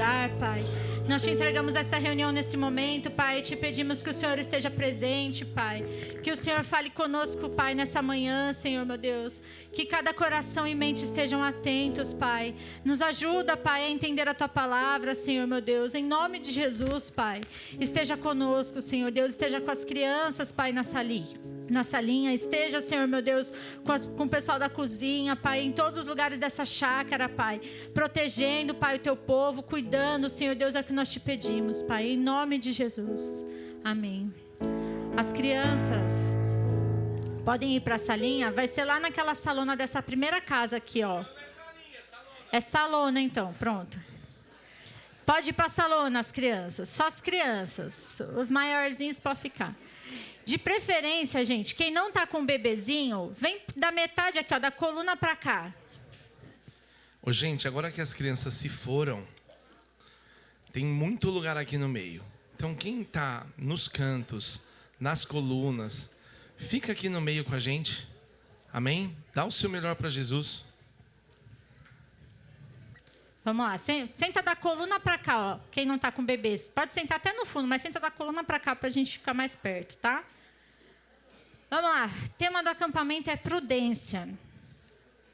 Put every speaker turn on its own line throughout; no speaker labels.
lugar, Pai. Nós te entregamos essa reunião nesse momento, Pai, e te pedimos que o Senhor esteja presente, Pai. Que o Senhor fale conosco, Pai, nessa manhã, Senhor, meu Deus. Que cada coração e mente estejam atentos, Pai. Nos ajuda, Pai, a entender a Tua palavra, Senhor, meu Deus. Em nome de Jesus, Pai. Esteja conosco, Senhor Deus. Esteja com as crianças, Pai, na salinha, esteja, Senhor, meu Deus, com o pessoal da cozinha, Pai, em todos os lugares dessa chácara, Pai, protegendo, Pai, o Teu povo, cuidando, Senhor Deus, é o que nós te pedimos, Pai, em nome de Jesus, amém. As crianças podem ir para a salinha, vai ser lá naquela salona dessa primeira casa aqui, ó. É salona, então, pronto. Pode ir para a salona, as crianças, só as crianças, os maiorzinhos podem ficar. De preferência, gente, quem não está com um bebezinho, vem da metade aqui, ó, da coluna para cá.
Ô, gente, agora que as crianças se foram, tem muito lugar aqui no meio. Então, quem está nos cantos, nas colunas, fica aqui no meio com a gente. Amém? Dá o seu melhor para Jesus.
Vamos lá, senta da coluna para cá, ó, quem não está com bebês. Pode sentar até no fundo, mas senta da coluna para cá para a gente ficar mais perto, tá? Vamos lá, o tema do acampamento é prudência.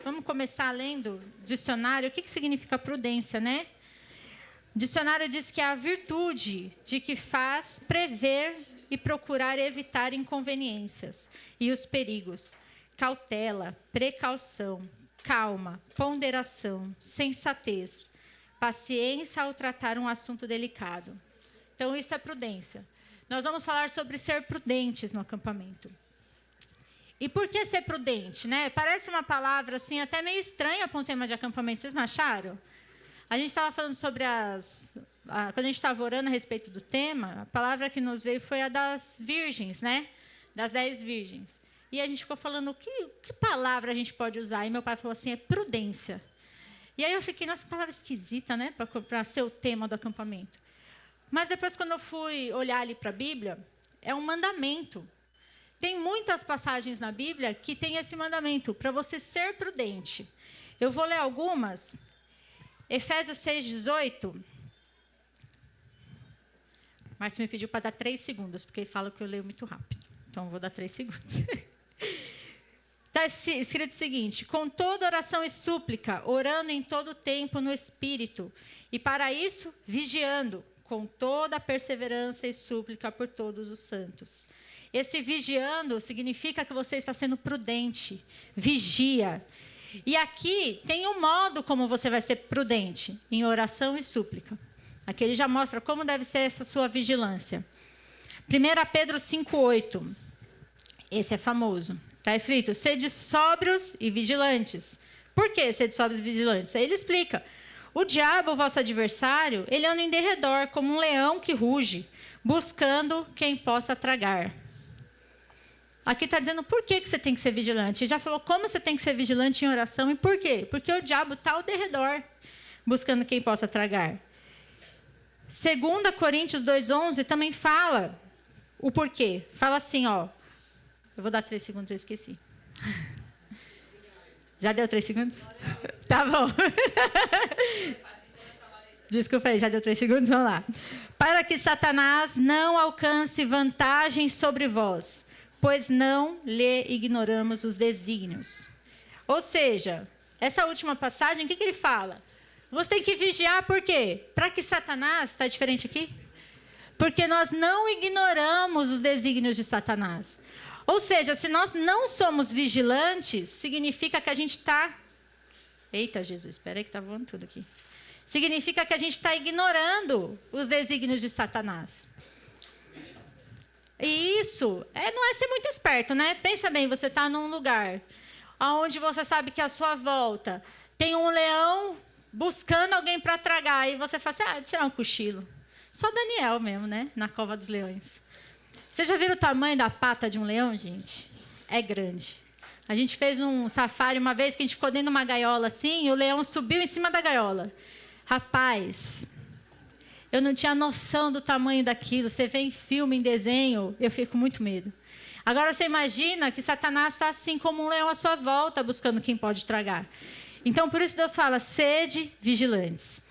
Vamos começar lendo o dicionário. O que significa prudência, né? O dicionário diz que é a virtude de que faz prever e procurar evitar inconveniências e os perigos. Cautela, precaução, calma, ponderação, sensatez, paciência ao tratar um assunto delicado. Então, isso é prudência. Nós vamos falar sobre ser prudentes no acampamento. E por que ser prudente, né? Parece uma palavra assim até meio estranha para um tema de acampamento. Vocês não acharam? A gente estava falando sobre quando a gente estava orando a respeito do tema, a palavra que nos veio foi a das virgens, né? Das 10 virgens. E a gente ficou falando, que palavra a gente pode usar? E meu pai falou assim, é prudência. E aí eu fiquei, nossa, palavra esquisita, né? Para ser o tema do acampamento. Mas depois, quando eu fui olhar ali para a Bíblia, é um mandamento. Tem muitas passagens na Bíblia que tem esse mandamento, para você ser prudente. Eu vou ler algumas. Efésios 6:18. Márcio me pediu para dar 3 segundos, porque ele fala que eu leio muito rápido. Então, eu vou dar 3 segundos. Está escrito o seguinte: com toda oração e súplica, orando em todo tempo no Espírito, e para isso, vigiando, com toda a perseverança e súplica por todos os santos. Esse vigiando significa que você está sendo prudente, vigia. E aqui tem um modo como você vai ser prudente, em oração e súplica. Aqui ele já mostra como deve ser essa sua vigilância. 1 Pedro 5:8. Esse é famoso. Está escrito, sede sóbrios e vigilantes. Por que sede sóbrios e vigilantes? Aí ele explica. O diabo, o vosso adversário, ele anda em derredor, como um leão que ruge, buscando quem possa tragar. Aqui está dizendo por que você tem que ser vigilante. Ele já falou como você tem que ser vigilante em oração e por quê? Porque o diabo está ao derredor, buscando quem possa tragar. 2 Coríntios 2:11 também fala o porquê. Fala assim, ó. Eu vou dar 3 segundos, eu esqueci. Já deu 3 segundos? Tá bom. Desculpa aí, já deu 3 segundos? Vamos lá. Para que Satanás não alcance vantagem sobre vós, pois não lhe ignoramos os desígnios. Ou seja, essa última passagem, o que ele fala? Você tem que vigiar, por quê? Para que Satanás, está diferente aqui? Porque nós não ignoramos os desígnios de Satanás. Ou seja, se nós não somos vigilantes, significa que a gente está... Eita, Jesus, espera aí que está voando tudo aqui. Significa que a gente está ignorando os desígnios de Satanás. E isso não é ser muito esperto, né? Pensa bem, você está num lugar onde você sabe que à sua volta tem um leão buscando alguém para tragar. E você fala assim, tirar um cochilo. Só Daniel mesmo, né? Na cova dos leões. Você já viram o tamanho da pata de um leão, gente? É grande. A gente fez um safari uma vez que a gente ficou dentro de uma gaiola assim e o leão subiu em cima da gaiola. Rapaz, eu não tinha noção do tamanho daquilo. Você vê em filme, em desenho, eu fico com muito medo. Agora você imagina que Satanás está assim como um leão à sua volta, buscando quem pode tragar. Então, por isso Deus fala, sede vigilantes.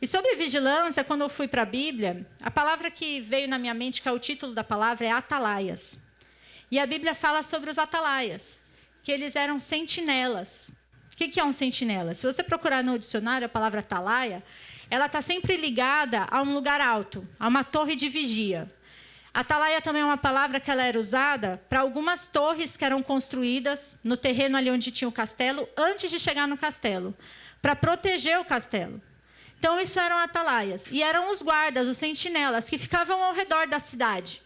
E sobre vigilância, quando eu fui para a Bíblia, a palavra que veio na minha mente, que é o título da palavra, é atalaias. E a Bíblia fala sobre os atalaias, que eles eram sentinelas. O que é um sentinela? Se você procurar no dicionário a palavra atalaia, ela está sempre ligada a um lugar alto, a uma torre de vigia. Atalaia também é uma palavra que ela era usada para algumas torres que eram construídas no terreno ali onde tinha o castelo, antes de chegar no castelo, para proteger o castelo. Então, isso eram atalaias. E eram os guardas, os sentinelas, que ficavam ao redor da cidade.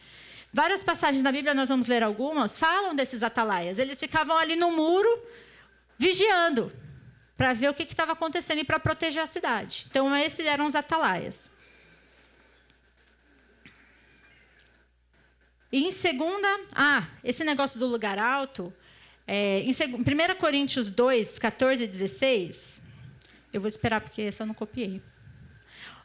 Várias passagens da Bíblia, nós vamos ler algumas, falam desses atalaias. Eles ficavam ali no muro, vigiando, para ver o que estava acontecendo e para proteger a cidade. Então, esses eram os atalaias. E em segunda... esse negócio do lugar alto, em 1 Coríntios 2, 14 e 16... Eu vou esperar, porque essa eu não copiei.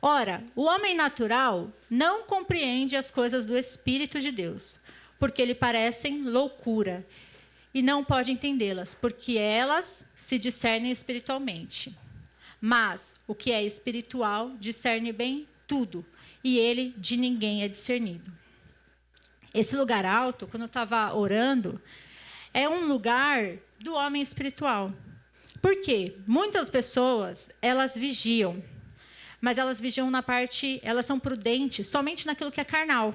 Ora, o homem natural não compreende as coisas do Espírito de Deus, porque lhe parecem loucura, e não pode entendê-las, porque elas se discernem espiritualmente. Mas o que é espiritual discerne bem tudo, e ele de ninguém é discernido. Esse lugar alto, quando eu estava orando, é um lugar do homem espiritual. Por quê? Muitas pessoas, elas vigiam, mas elas vigiam na parte, elas são prudentes somente naquilo que é carnal.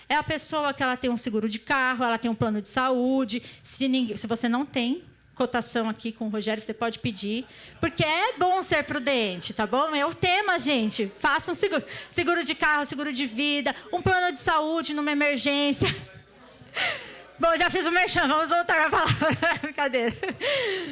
É a pessoa que ela tem um seguro de carro, ela tem um plano de saúde. Se você não tem cotação aqui com o Rogério, você pode pedir, porque é bom ser prudente, tá bom? É o tema, gente. Faça um seguro de carro, seguro de vida, um plano de saúde numa emergência. Bom, já fiz o merchan, vamos voltar à palavra. Brincadeira.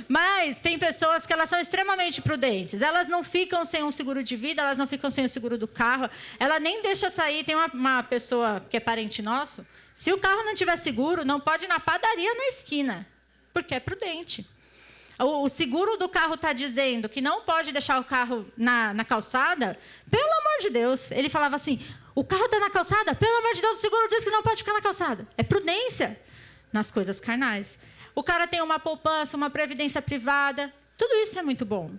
Mas tem pessoas que elas são extremamente prudentes. Elas não ficam sem um seguro de vida, elas não ficam sem o seguro do carro. Ela nem deixa sair. Tem uma pessoa que é parente nosso. Se o carro não tiver seguro, não pode ir na padaria na esquina, porque é prudente. O seguro do carro está dizendo que não pode deixar o carro na calçada. Pelo amor de Deus. Ele falava assim, o carro está na calçada? Pelo amor de Deus, o seguro diz que não pode ficar na calçada. É prudência nas coisas carnais. O cara tem uma poupança, uma previdência privada. Tudo isso é muito bom.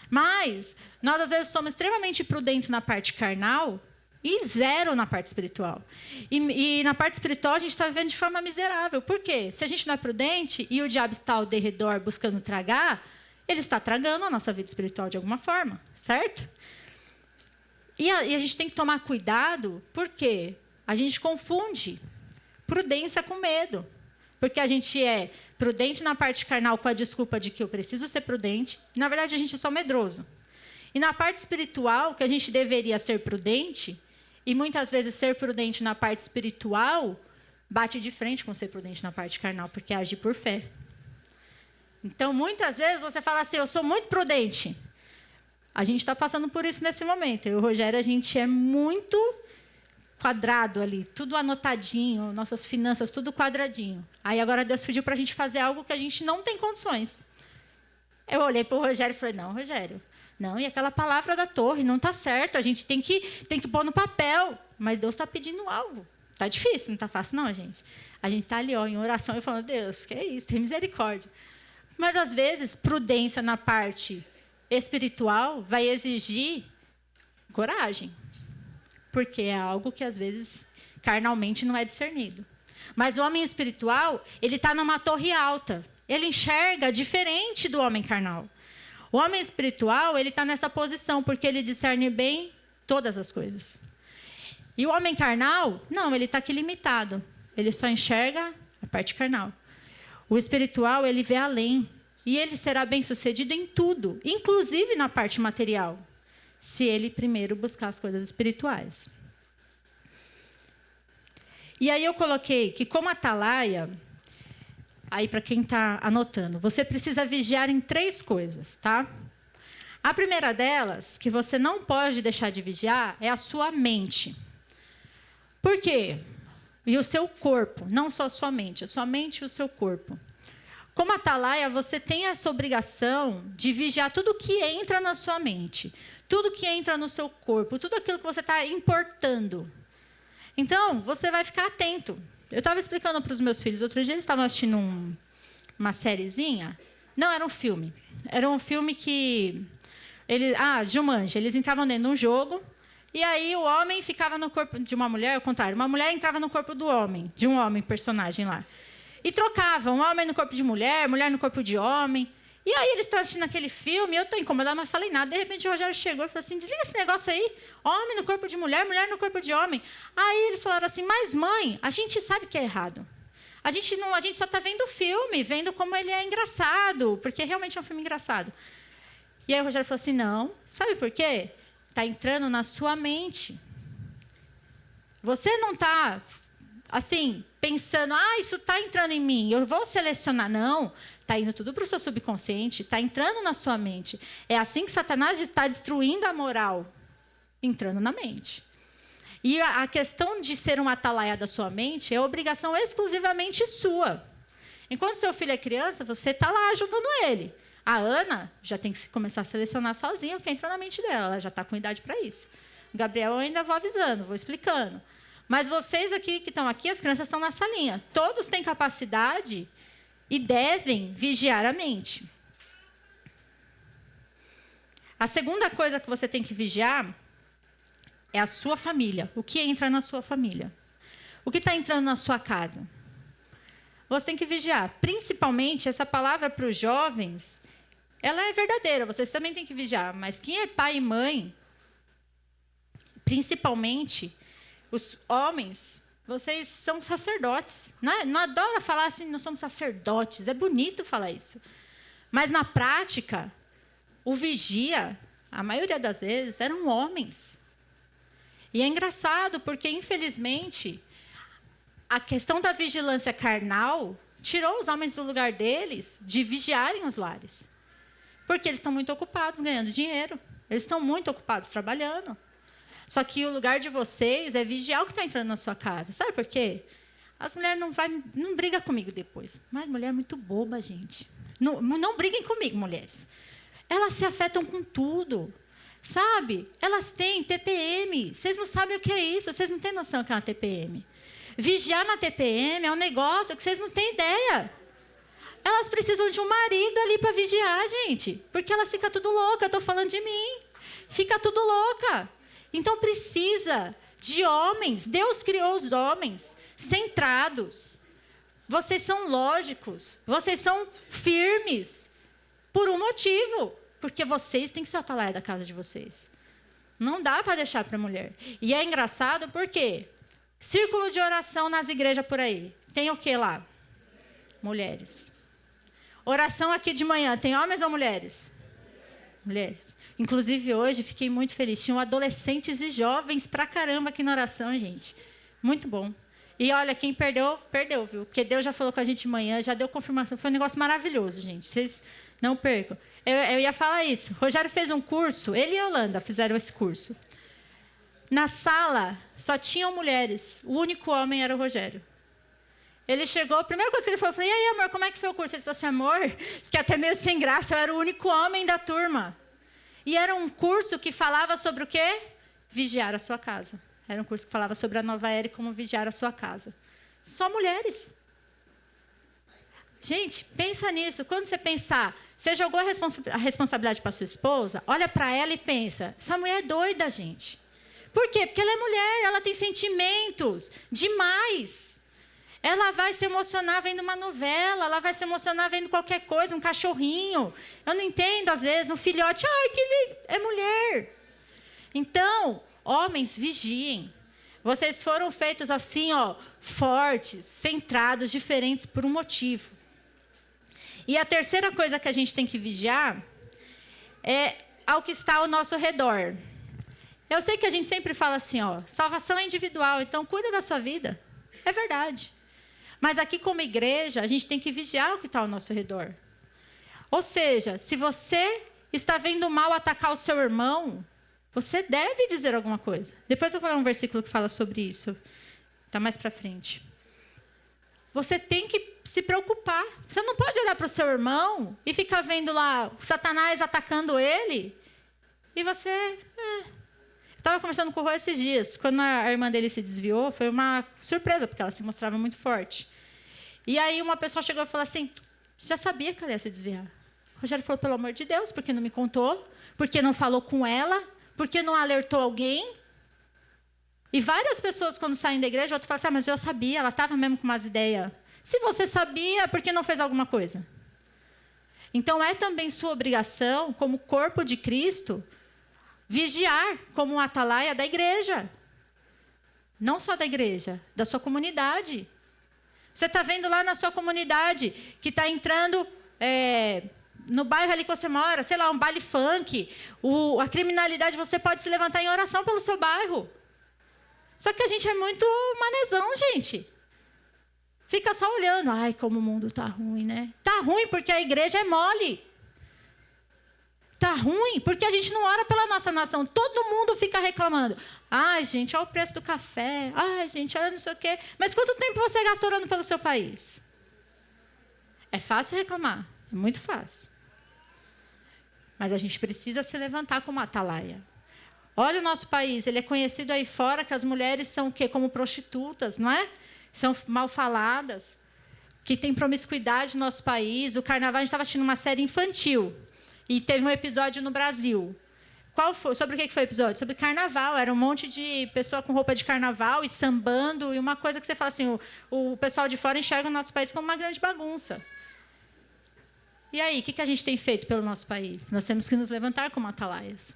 Mas nós, às vezes, somos extremamente prudentes na parte carnal e zero na parte espiritual. E na parte espiritual, a gente está vivendo de forma miserável. Por quê? Se a gente não é prudente e o diabo está ao derredor buscando tragar, ele está tragando a nossa vida espiritual de alguma forma, certo? E a gente tem que tomar cuidado, porque a gente confunde prudência com medo. Porque a gente é prudente na parte carnal com a desculpa de que eu preciso ser prudente, e, na verdade, a gente é só medroso. E na parte espiritual, que a gente deveria ser prudente, e muitas vezes ser prudente na parte espiritual bate de frente com ser prudente na parte carnal, porque é agir por fé. Então, muitas vezes, você fala assim, eu sou muito prudente. A gente está passando por isso nesse momento. Eu e o Rogério, a gente é muito quadrado ali, tudo anotadinho, nossas finanças, tudo quadradinho. Aí agora Deus pediu para a gente fazer algo que a gente não tem condições. Eu olhei para o Rogério e falei, não, Rogério, não, e aquela palavra da torre, não está certo, a gente tem que pôr no papel. Mas Deus está pedindo algo. Está difícil, não está fácil não, gente. A gente está ali, em oração, e falando, Deus, que é isso, tem misericórdia. Mas, às vezes, prudência na parte espiritual vai exigir coragem. Porque é algo que, às vezes, carnalmente não é discernido. Mas o homem espiritual, ele está numa torre alta. Ele enxerga diferente do homem carnal. O homem espiritual, ele está nessa posição, porque ele discerne bem todas as coisas. E o homem carnal, não, ele está aqui limitado. Ele só enxerga a parte carnal. O espiritual, ele vê além. E ele será bem-sucedido em tudo, inclusive na parte material, se ele primeiro buscar as coisas espirituais. E aí eu coloquei que, como atalaia, aí para quem está anotando, você precisa vigiar em 3 coisas, tá? A primeira delas, que você não pode deixar de vigiar, é a sua mente. Por quê? E o seu corpo, não só a sua mente e o seu corpo. Como atalaia, você tem essa obrigação de vigiar tudo que entra na sua mente, tudo que entra no seu corpo, tudo aquilo que você está importando. Então, você vai ficar atento. Eu estava explicando para os meus filhos, outro dia eles estavam assistindo uma sériezinha. Não, era um filme. Era um filme que Jumanji. Eles entravam dentro de um jogo, e aí o homem ficava no corpo de uma mulher, ao contrário. Uma mulher entrava no corpo do homem, de um homem, personagem lá. E trocavam, um homem no corpo de mulher, mulher no corpo de homem. E aí eles estão assistindo aquele filme, eu estou incomodada, mas falei nada. De repente o Rogério chegou e falou assim, desliga esse negócio aí. Homem no corpo de mulher, mulher no corpo de homem. Aí eles falaram assim, mas mãe, a gente sabe que é errado. A gente só está vendo o filme, vendo como ele é engraçado, porque realmente é um filme engraçado. E aí o Rogério falou assim, não, sabe por quê? Está entrando na sua mente. Você não está, assim, pensando, isso está entrando em mim, eu vou selecionar. Não, está indo tudo para o seu subconsciente, está entrando na sua mente. É assim que Satanás está destruindo a moral, entrando na mente. E a questão de ser uma atalaia da sua mente é obrigação exclusivamente sua. Enquanto seu filho é criança, você está lá ajudando ele. A Ana já tem que começar a selecionar sozinha o que entra na mente dela. Ela já está com idade para isso. O Gabriel eu ainda vou avisando, vou explicando. Mas vocês aqui que estão aqui, as crianças estão nessa linha. Todos têm capacidade e devem vigiar a mente. A segunda coisa que você tem que vigiar é a sua família. O que entra na sua família? O que está entrando na sua casa? Você tem que vigiar. Principalmente, essa palavra para os jovens, ela é verdadeira. Vocês também têm que vigiar. Mas quem é pai e mãe, principalmente os homens, vocês são sacerdotes. Não adora falar assim, nós somos sacerdotes. É bonito falar isso. Mas, na prática, o vigia, a maioria das vezes, eram homens. E é engraçado porque, infelizmente, a questão da vigilância carnal tirou os homens do lugar deles de vigiarem os lares. Porque eles estão muito ocupados ganhando dinheiro. Eles estão muito ocupados trabalhando. Só que o lugar de vocês é vigiar o que está entrando na sua casa. Sabe por quê? As mulheres não brigam comigo depois. Mas mulher é muito boba, gente. Não briguem comigo, mulheres. Elas se afetam com tudo. Sabe? Elas têm TPM. Vocês não sabem o que é isso. Vocês não têm noção do que é uma TPM. Vigiar na TPM é um negócio que vocês não têm ideia. Elas precisam de um marido ali para vigiar, gente. Porque elas ficam tudo louca. Eu estou falando de mim. Fica tudo louca. Então precisa de homens. Deus criou os homens centrados. Vocês são lógicos. Vocês são firmes. Por um motivo. Porque vocês têm que ser o atalaia da casa de vocês. Não dá para deixar para a mulher. E é engraçado porque círculo de oração nas igrejas por aí. Tem o que lá? Mulheres. Oração aqui de manhã. Tem homens ou mulheres? Mulheres. Inclusive, hoje, fiquei muito feliz. Tinham adolescentes e jovens pra caramba aqui na oração, gente. Muito bom. E olha, quem perdeu, perdeu, viu? Porque Deus já falou com a gente de manhã, já deu confirmação. Foi um negócio maravilhoso, gente. Vocês não percam. Eu ia falar isso. Rogério fez um curso, ele e a Holanda fizeram esse curso. Na sala, só tinham mulheres. O único homem era o Rogério. Ele chegou, a primeira coisa que ele falou, eu falei, e aí, amor, como é que foi o curso? Ele falou assim, amor, fiquei até meio sem graça, eu era o único homem da turma. E era um curso que falava sobre o quê? Vigiar a sua casa. Era um curso que falava sobre a nova era e como vigiar a sua casa. Só mulheres. Gente, pensa nisso. Quando você pensar, você jogou a responsabilidade para sua esposa, olha para ela e pensa, essa mulher é doida, gente. Por quê? Porque ela é mulher, ela tem sentimentos demais. Ela vai se emocionar vendo uma novela, ela vai se emocionar vendo qualquer coisa, um cachorrinho. Eu não entendo, às vezes, um filhote, ai, que lindo, é mulher. Então, homens, vigiem. Vocês foram feitos assim, ó, fortes, centrados, diferentes por um motivo. E a terceira coisa que a gente tem que vigiar é ao que está ao nosso redor. Eu sei que a gente sempre fala assim, ó, salvação é individual, então cuida da sua vida. É verdade. Mas aqui, como igreja, a gente tem que vigiar o que está ao nosso redor. Ou seja, se você está vendo o mal atacar o seu irmão, você deve dizer alguma coisa. Depois eu vou ler um versículo que fala sobre isso. Está mais para frente. Você tem que se preocupar. Você não pode olhar para o seu irmão e ficar vendo lá Satanás atacando ele. E você... Eu estava conversando com o Rô esses dias. Quando a irmã dele se desviou, foi uma surpresa, porque ela se mostrava muito forte. E aí uma pessoa chegou e falou assim, já sabia que ela ia se desviar. O Rogério falou, pelo amor de Deus, porque não me contou. porque não falou com ela, porque não alertou alguém. E várias pessoas, quando saem da igreja, outras falam assim, mas eu sabia, ela estava mesmo com umas ideias. Se você sabia, por que não fez alguma coisa? Então, é também sua obrigação, como corpo de Cristo, vigiar como um atalaia da igreja. Não só da igreja, da sua comunidade. Você está vendo lá na sua comunidade que está entrando no bairro ali que você mora, sei lá, um baile funk, a criminalidade, você pode se levantar em oração pelo seu bairro. Só que a gente é muito manezão, gente. Fica só olhando. Ai, como o mundo está ruim, né? Está ruim porque a igreja é mole. Está ruim porque a gente não ora pela nossa nação. Todo mundo fica reclamando. Ai, gente, olha o preço do café. Ai, gente, olha não sei o quê. Mas quanto tempo você gastou orando pelo seu país? É fácil reclamar. É muito fácil. Mas a gente precisa se levantar como atalaia. Olha o nosso país. Ele é conhecido aí fora que as mulheres são o quê? Como prostitutas, não é? São mal faladas. Que tem promiscuidade no nosso país. O carnaval, a gente estava assistindo uma série infantil. E teve um episódio no Brasil. Sobre o que foi o episódio? Sobre carnaval. Era um monte de pessoa com roupa de carnaval e sambando. E uma coisa que você fala assim, o pessoal de fora enxerga o nosso país como uma grande bagunça. E aí, o que a gente tem feito pelo nosso país? Nós temos que nos levantar como atalaias.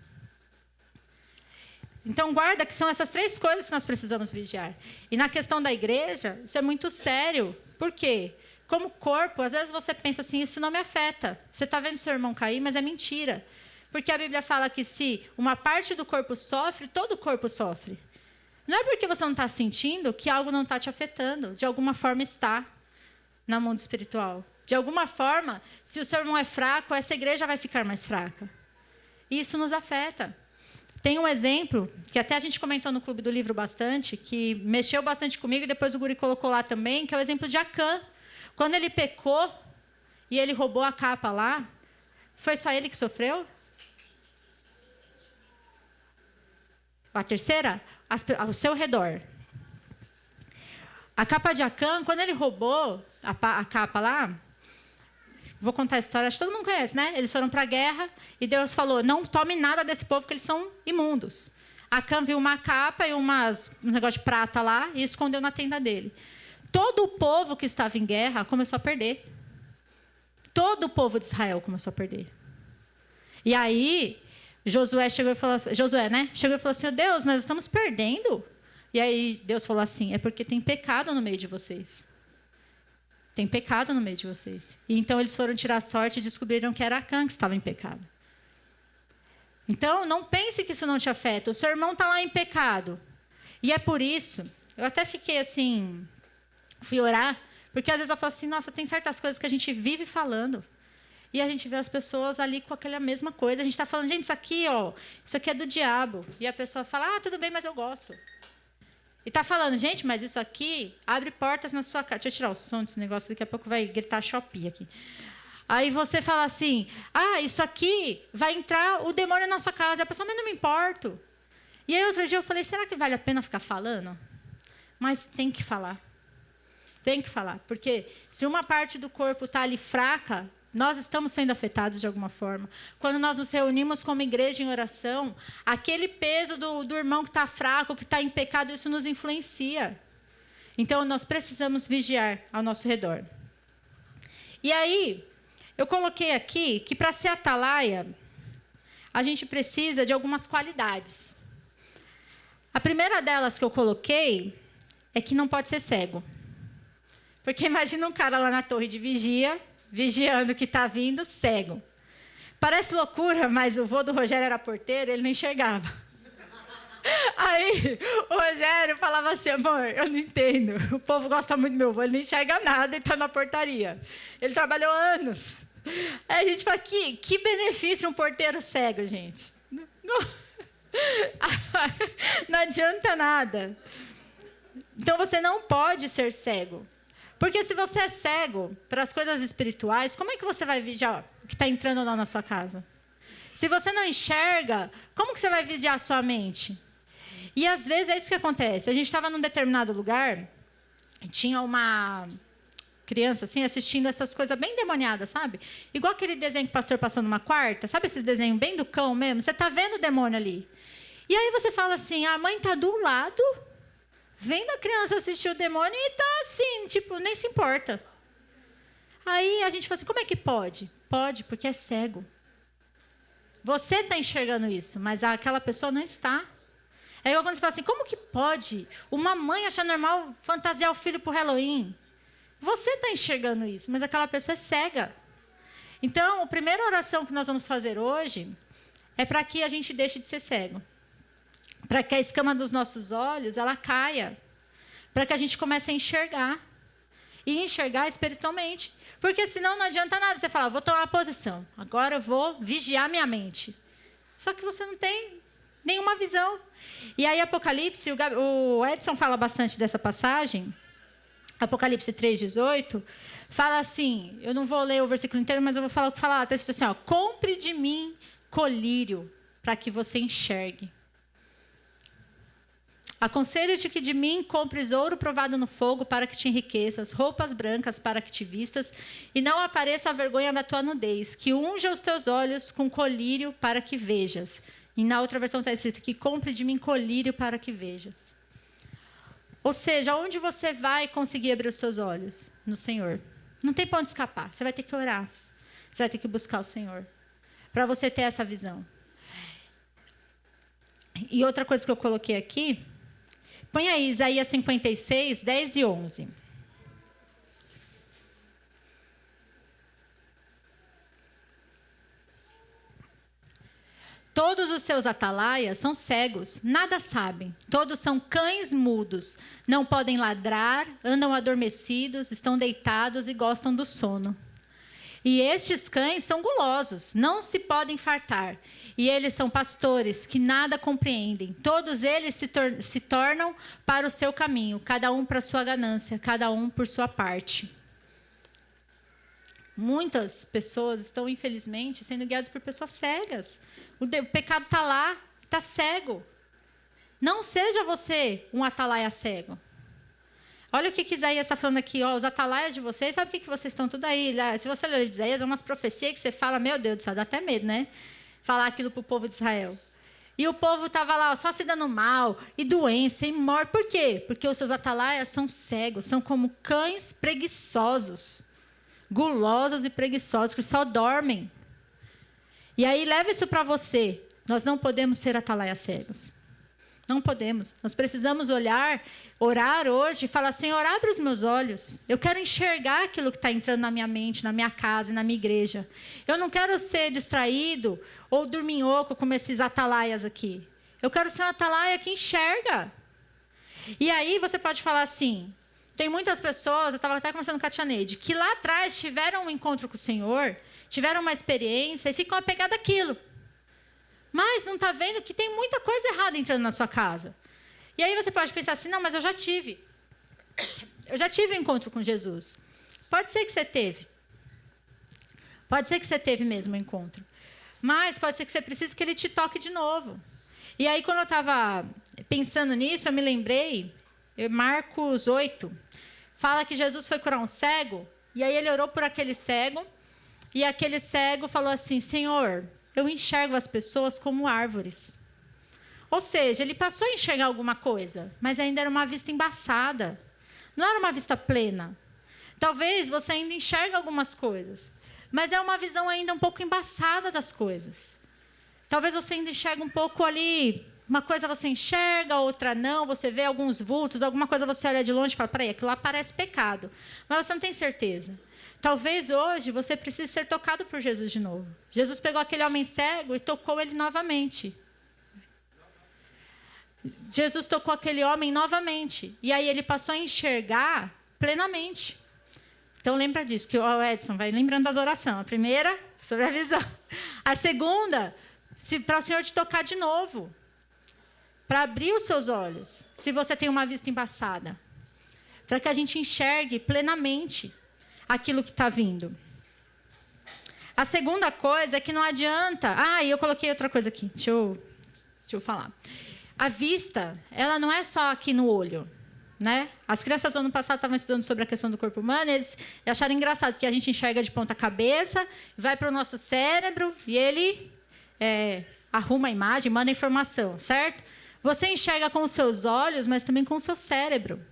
Então, guarda que são essas 3 coisas que nós precisamos vigiar. E na questão da igreja, isso é muito sério. Por quê? Como corpo, às vezes você pensa assim, isso não me afeta. Você está vendo seu irmão cair, mas é mentira. Porque a Bíblia fala que se uma parte do corpo sofre, todo o corpo sofre. Não é porque você não está sentindo que algo não está te afetando. De alguma forma está no mundo espiritual. De alguma forma, se o seu irmão é fraco, essa igreja vai ficar mais fraca. E isso nos afeta. Tem um exemplo, que até a gente comentou no Clube do Livro bastante, que mexeu bastante comigo, e depois o Guri colocou lá também, que é o exemplo de Acã. Quando ele pecou e ele roubou a capa lá, foi só ele que sofreu? A terceira, ao seu redor. A capa de Acã, quando ele roubou a capa lá, vou contar a história, acho que todo mundo conhece, né? Eles foram para a guerra e Deus falou, não tome nada desse povo, que eles são imundos. Acã viu uma capa e um negócio de prata lá e escondeu na tenda dele. Todo o povo que estava em guerra começou a perder. Todo o povo de Israel começou a perder. E aí, Josué, né? Chegou e falou assim, Deus, nós estamos perdendo. E aí Deus falou assim, é porque tem pecado no meio de vocês. Tem pecado no meio de vocês. E então eles foram tirar sorte e descobriram que era Acã que estava em pecado. Então, não pense que isso não te afeta. O seu irmão está lá em pecado. E é por isso, eu até fiquei assim, fui orar, porque às vezes eu falo assim, nossa, tem certas coisas que a gente vive falando. E a gente vê as pessoas ali com aquela mesma coisa. A gente está falando, gente, isso aqui é do diabo. E a pessoa fala, tudo bem, mas eu gosto. E está falando, gente, mas isso aqui abre portas na sua casa. Deixa eu tirar o som desse negócio, daqui a pouco vai gritar Shopee aqui. Aí você fala assim, isso aqui vai entrar o demônio na sua casa. E a pessoa, mas não me importo. E aí outro dia eu falei, será que vale a pena ficar falando? Mas tem que falar. Tem que falar. Porque se uma parte do corpo está ali fraca, nós estamos sendo afetados de alguma forma. Quando nós nos reunimos como igreja em oração, aquele peso do irmão que está fraco, que está em pecado, isso nos influencia. Então, nós precisamos vigiar ao nosso redor. E aí, eu coloquei aqui que para ser atalaia, a gente precisa de algumas qualidades. A primeira delas que eu coloquei é que não pode ser cego. Porque imagina um cara lá na torre de vigia, vigiando o que está vindo, cego. Parece loucura, mas o vô do Rogério era porteiro, ele não enxergava. Aí o Rogério falava assim, amor, eu não entendo. O povo gosta muito do meu vô, ele não enxerga nada e está na portaria. Ele trabalhou anos. Aí a gente fala, que benefício um porteiro cego, gente. Não adianta nada. Então você não pode ser cego. Porque se você é cego para as coisas espirituais, como é que você vai vigiar o que está entrando lá na sua casa? Se você não enxerga, como que você vai vigiar a sua mente? E às vezes é isso que acontece. A gente estava num determinado lugar, tinha uma criança, assim, assistindo essas coisas bem demoniadas, sabe? Igual aquele desenho que o pastor passou numa quarta, sabe esses desenhos bem do cão mesmo? Você está vendo o demônio ali. E aí você fala assim, a mãe está do lado, vendo a criança assistir o demônio e está assim, tipo, nem se importa. Aí a gente fala assim, como é que pode? Pode, porque é cego. Você está enxergando isso, mas aquela pessoa não está. É igual quando você fala assim, como que pode uma mãe achar normal fantasiar o filho para o Halloween? Você está enxergando isso, mas aquela pessoa é cega. Então, a primeira oração que nós vamos fazer hoje é para que a gente deixe de ser cego. Para que a escama dos nossos olhos ela caia. Para que a gente comece a enxergar. E enxergar espiritualmente. Porque senão não adianta nada você falar, vou tomar uma posição. Agora eu vou vigiar minha mente. Só que você não tem nenhuma visão. E aí, Apocalipse, o Edson fala bastante dessa passagem. Apocalipse 3,18, fala assim, eu não vou ler o versículo inteiro, mas eu vou falar o que fala lá. Está escrito assim, ó, compre de mim colírio, para que você enxergue. Aconselho-te que de mim compres ouro provado no fogo para que te enriqueças, roupas brancas para que te vistas, e não apareça a vergonha da tua nudez, que unja os teus olhos com colírio para que vejas. E na outra versão está escrito que compre de mim colírio para que vejas. Ou seja, onde você vai conseguir abrir os teus olhos? No Senhor. Não tem para onde escapar. Você vai ter que orar. Você vai ter que buscar o Senhor. Para você ter essa visão. E outra coisa que eu coloquei aqui. Põe aí Isaías 56, 10 e 11. Todos os seus atalaias são cegos, nada sabem. Todos são cães mudos. Não podem ladrar, andam adormecidos, estão deitados e gostam do sono. E estes cães são gulosos, não se podem fartar. E eles são pastores que nada compreendem. Todos eles se tornam para o seu caminho, cada um para a sua ganância, cada um por sua parte. Muitas pessoas estão, infelizmente, sendo guiadas por pessoas cegas. O pecado está lá, está cego. Não seja você um atalaia cego. Olha o que Isaías está falando aqui, ó, os atalaias de vocês, sabe o que vocês estão tudo aí? Se você ler Isaías, é umas profecias que você fala, meu Deus do céu, dá até medo, né? Falar aquilo para o povo de Israel. E o povo estava lá, ó, só se dando mal, e doença, e morte. Por quê? Porque os seus atalaias são cegos, são como cães preguiçosos. Gulosos e preguiçosos, que só dormem. E aí, leva isso para você. Nós não podemos ser atalaias cegos. Não podemos. Nós precisamos orar hoje e falar, Senhor, abre os meus olhos. Eu quero enxergar aquilo que está entrando na minha mente, na minha casa e na minha igreja. Eu não quero ser distraído ou dorminhoco como esses atalaias aqui. Eu quero ser um atalaia que enxerga. E aí você pode falar assim, tem muitas pessoas, eu estava até conversando com a Tia Neide, que lá atrás tiveram um encontro com o Senhor, tiveram uma experiência e ficam apegadas àquilo. Mas não está vendo que tem muita coisa errada entrando na sua casa. E aí você pode pensar assim, não, mas eu já tive. Eu já tive um encontro com Jesus. Pode ser que você teve. Pode ser que você teve mesmo um encontro. Mas pode ser que você precise que ele te toque de novo. E aí, quando eu estava pensando nisso, eu me lembrei, Marcos 8, fala que Jesus foi curar um cego, e aí ele orou por aquele cego, e aquele cego falou assim, Senhor, eu enxergo as pessoas como árvores. Ou seja, ele passou a enxergar alguma coisa, mas ainda era uma vista embaçada. Não era uma vista plena. Talvez você ainda enxergue algumas coisas, mas é uma visão ainda um pouco embaçada das coisas. Talvez você ainda enxergue um pouco ali, uma coisa você enxerga, outra não, você vê alguns vultos, alguma coisa você olha de longe e fala, peraí, aquilo lá parece pecado. Mas você não tem certeza. Talvez hoje você precise ser tocado por Jesus de novo. Jesus pegou aquele homem cego e tocou ele novamente. Jesus tocou aquele homem novamente. E aí ele passou a enxergar plenamente. Então lembra disso, que o Edson vai lembrando das orações. A primeira, sobre a visão. A segunda, para o Senhor te tocar de novo. Para abrir os seus olhos, se você tem uma vista embaçada. Para que a gente enxergue plenamente aquilo que está vindo. A segunda coisa é que não adianta... e eu coloquei outra coisa aqui. Deixa eu falar. A vista, ela não é só aqui no olho. né? As crianças do ano passado estavam estudando sobre a questão do corpo humano, e eles acharam engraçado, porque a gente enxerga de ponta cabeça, vai para o nosso cérebro e ele arruma a imagem, manda a informação, certo? Você enxerga com os seus olhos, mas também com o seu cérebro.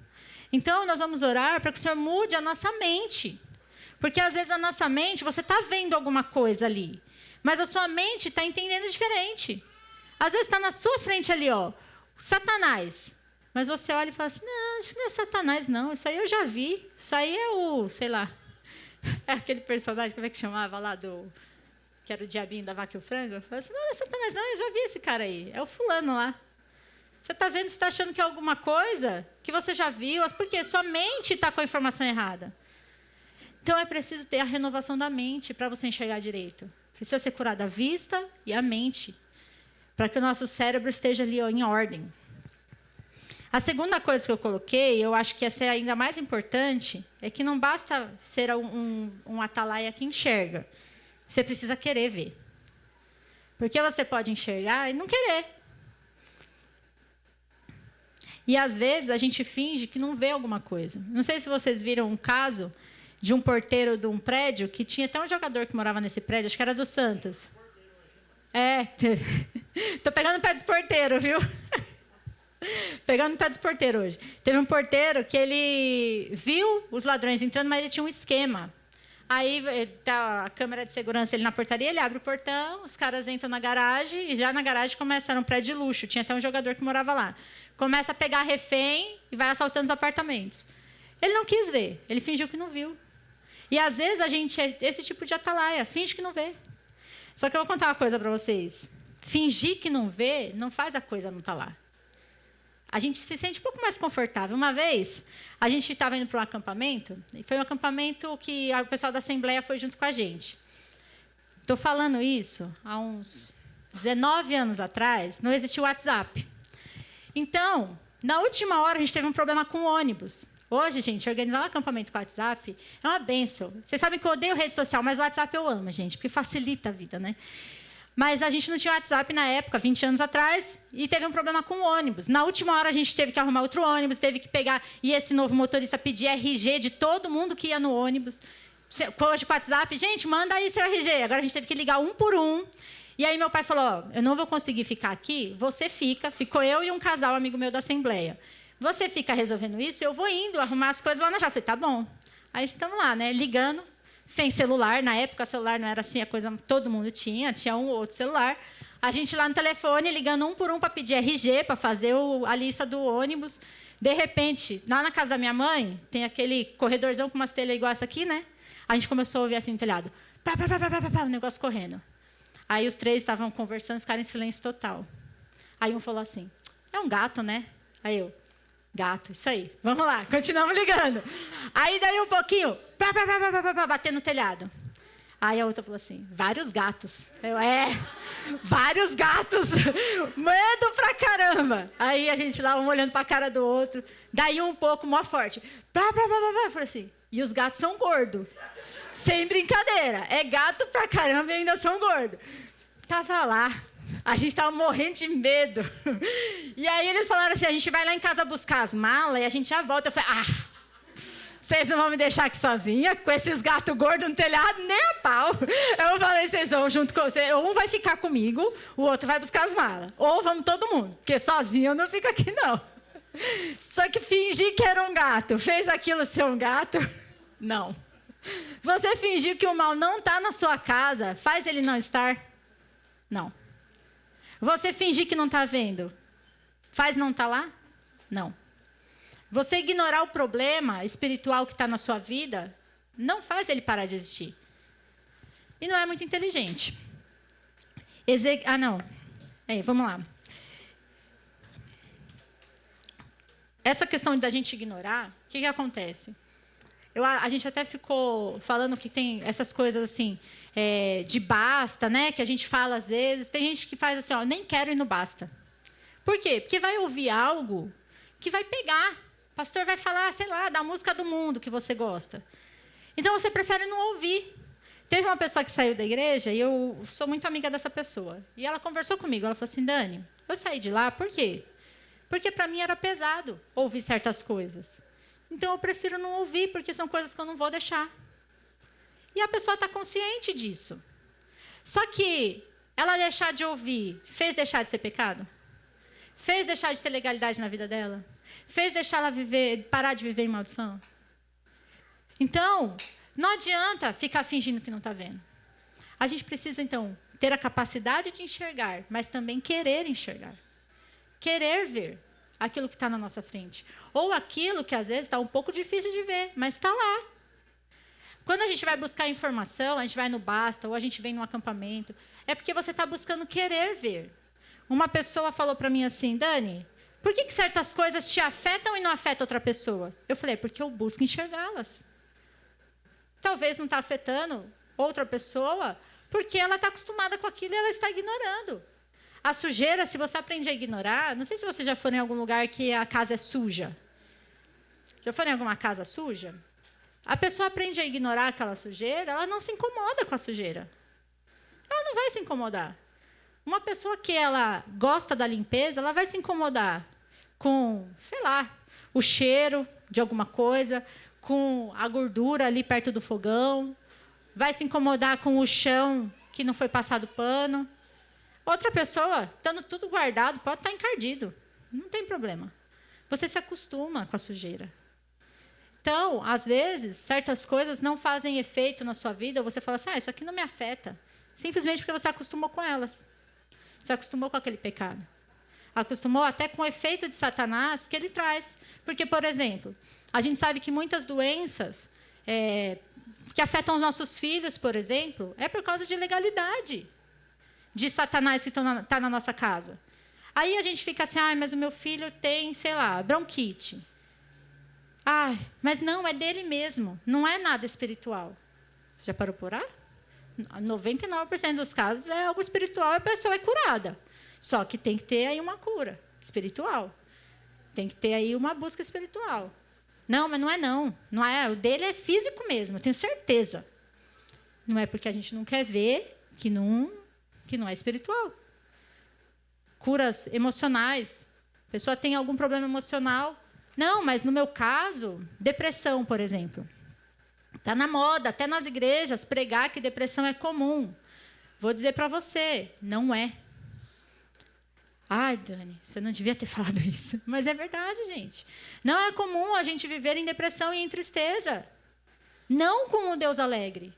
Então, nós vamos orar para que o Senhor mude a nossa mente. Porque, às vezes, a nossa mente, você está vendo alguma coisa ali, mas a sua mente está entendendo diferente. Às vezes, está na sua frente ali, ó, Satanás. Mas você olha e fala assim, não, isso não é Satanás, não. Isso aí eu já vi. Isso aí é o, sei lá, é aquele personagem, como é que chamava lá, que era o diabinho da vaca e o frango. Eu falo assim, não é Satanás, não, eu já vi esse cara aí. É o fulano lá. Você está vendo, você está achando que é alguma coisa que você já viu. Por quê? Sua mente está com a informação errada. Então, é preciso ter a renovação da mente para você enxergar direito. Precisa ser curada a vista e a mente, para que o nosso cérebro esteja ali, ó, em ordem. A segunda coisa que eu coloquei, eu acho que essa é ainda mais importante, é que não basta ser um atalaia que enxerga. Você precisa querer ver. Porque você pode enxergar e não querer. E, às vezes, a gente finge que não vê alguma coisa. Não sei se vocês viram um caso de um porteiro de um prédio, que tinha até um jogador que morava nesse prédio, acho que era do Santos. Estou pegando o pé dos porteiros, viu? Pegando o pé dos porteiros hoje. Teve um porteiro que ele viu os ladrões entrando, mas ele tinha um esquema. Aí tá a câmera de segurança ele na portaria, ele abre o portão, os caras entram na garagem, e já na garagem era um prédio de luxo, tinha até um jogador que morava lá. Começa a pegar refém e vai assaltando os apartamentos. Ele não quis ver, ele fingiu que não viu. E, às vezes, a gente é esse tipo de atalaia, finge que não vê. Só que eu vou contar uma coisa para vocês. Fingir que não vê não faz a coisa não estar lá. A gente se sente um pouco mais confortável. Uma vez, a gente estava indo para um acampamento, e foi um acampamento que o pessoal da Assembleia foi junto com a gente. Estou falando isso há uns 19 anos atrás, não existia o WhatsApp. Então, na última hora, a gente teve um problema com o ônibus. Hoje, gente, organizar um acampamento com o WhatsApp é uma bênção. Vocês sabem que eu odeio rede social, mas o WhatsApp eu amo, gente, porque facilita a vida, né? Mas a gente não tinha WhatsApp na época, 20 anos atrás, e teve um problema com o ônibus. Na última hora, a gente teve que arrumar outro ônibus, teve que pegar, e esse novo motorista pedir RG de todo mundo que ia no ônibus. Hoje, com o WhatsApp, gente, manda aí seu RG. Agora, a gente teve que ligar um por um. E aí, meu pai falou, ó, eu não vou conseguir ficar aqui, você fica. Ficou eu e um casal, amigo meu da Assembleia. Você fica resolvendo isso, eu vou indo arrumar as coisas lá na chave. Falei, tá bom. Aí, estamos lá, né, ligando. Sem celular, na época o celular não era assim, a coisa todo mundo tinha um ou outro celular. A gente lá no telefone, ligando um por um para pedir RG, para fazer a lista do ônibus. De repente, lá na casa da minha mãe, tem aquele corredorzão com umas telhas igual essa aqui, né? A gente começou a ouvir assim no telhado, pá, pá, pá, pá, pá, pá, o negócio correndo. Aí os três estavam conversando, ficaram em silêncio total. Aí um falou assim, é um gato, né? Aí eu, gato, isso aí. Vamos lá, continuamos ligando. Aí, daí um pouquinho, pá, pá, pá, pá, pá, pá, batendo no telhado. Aí a outra falou assim, vários gatos. Eu, vários gatos. Medo pra caramba. Aí a gente lá, um olhando pra cara do outro. Daí um pouco, mó forte. Pá, pá, pá, pá, pá. Eu falei assim, e os gatos são gordos. Sem brincadeira. É gato pra caramba e ainda são gordos. Tava lá. A gente estava morrendo de medo. E aí eles falaram assim, a gente vai lá em casa buscar as malas e a gente já volta. Eu falei, vocês não vão me deixar aqui sozinha com esses gatos gordos no telhado? Nem a pau. Eu falei, vocês vão junto com você. Um vai ficar comigo, o outro vai buscar as malas. Ou vamos todo mundo, porque sozinha eu não fico aqui, não. Só que fingir que era um gato, fez aquilo ser um gato? Não. Você fingir que o mal não está na sua casa, faz ele não estar? Não. Você fingir que não está vendo, faz não estar lá? Não. Você ignorar o problema espiritual que está na sua vida, não faz ele parar de existir. E não é muito inteligente. Vamos lá. Essa questão da gente ignorar, o que acontece? A gente até ficou falando que tem essas coisas assim, de basta, né? Que a gente fala às vezes. Tem gente que faz assim, ó, nem quero ir no basta. Por quê? Porque vai ouvir algo que vai pegar. O pastor vai falar, sei lá, da música do mundo que você gosta. Então, você prefere não ouvir. Teve uma pessoa que saiu da igreja, e eu sou muito amiga dessa pessoa. E ela conversou comigo, ela falou assim, Dani, eu saí de lá, por quê? Porque para mim era pesado ouvir certas coisas. Então eu prefiro não ouvir, porque são coisas que eu não vou deixar. E a pessoa está consciente disso. Só que ela deixar de ouvir fez deixar de ser pecado? Fez deixar de ter legalidade na vida dela? Fez deixar ela parar de viver em maldição? Então, não adianta ficar fingindo que não está vendo. A gente precisa, então, ter a capacidade de enxergar, mas também querer enxergar. Querer ver aquilo que está na nossa frente. Ou aquilo que, às vezes, está um pouco difícil de ver, mas está lá. Quando a gente vai buscar informação, a gente vai no Basta, ou a gente vem no acampamento, é porque você está buscando querer ver. Uma pessoa falou para mim assim, Dani, por que certas coisas te afetam e não afetam outra pessoa? Eu falei, porque eu busco enxergá-las. Talvez não está afetando outra pessoa, porque ela está acostumada com aquilo e ela está ignorando. A sujeira, se você aprende a ignorar, não sei se você já foi em algum lugar que a casa é suja. Já foi em alguma casa suja? A pessoa aprende a ignorar aquela sujeira, ela não se incomoda com a sujeira. Ela não vai se incomodar. Uma pessoa que ela gosta da limpeza, ela vai se incomodar com, sei lá, o cheiro de alguma coisa, com a gordura ali perto do fogão, vai se incomodar com o chão que não foi passado pano. Outra pessoa, estando tudo guardado, pode estar encardido. Não tem problema. Você se acostuma com a sujeira. Então, às vezes, certas coisas não fazem efeito na sua vida, ou você fala assim, isso aqui não me afeta. Simplesmente porque você acostumou com elas. Você acostumou com aquele pecado. Acostumou até com o efeito de Satanás que ele traz. Porque, por exemplo, a gente sabe que muitas doenças que afetam os nossos filhos, por exemplo, é por causa de ilegalidade de Satanás que está na nossa casa. Aí a gente fica assim, mas o meu filho tem, sei lá, bronquite. Mas não, é dele mesmo. Não é nada espiritual. Já parou por aí? 99% dos casos é algo espiritual e a pessoa é curada. Só que tem que ter aí uma cura espiritual. Tem que ter aí uma busca espiritual. Não, mas não é não. Não é, o dele é físico mesmo, eu tenho certeza. Não é porque a gente não quer ver que não é espiritual. Curas emocionais. A pessoa tem algum problema emocional. Não, mas no meu caso, depressão, por exemplo. Está na moda, até nas igrejas, pregar que depressão é comum. Vou dizer para você, não é. Dani, você não devia ter falado isso. Mas é verdade, gente. Não é comum a gente viver em depressão e em tristeza. Não com o Deus alegre.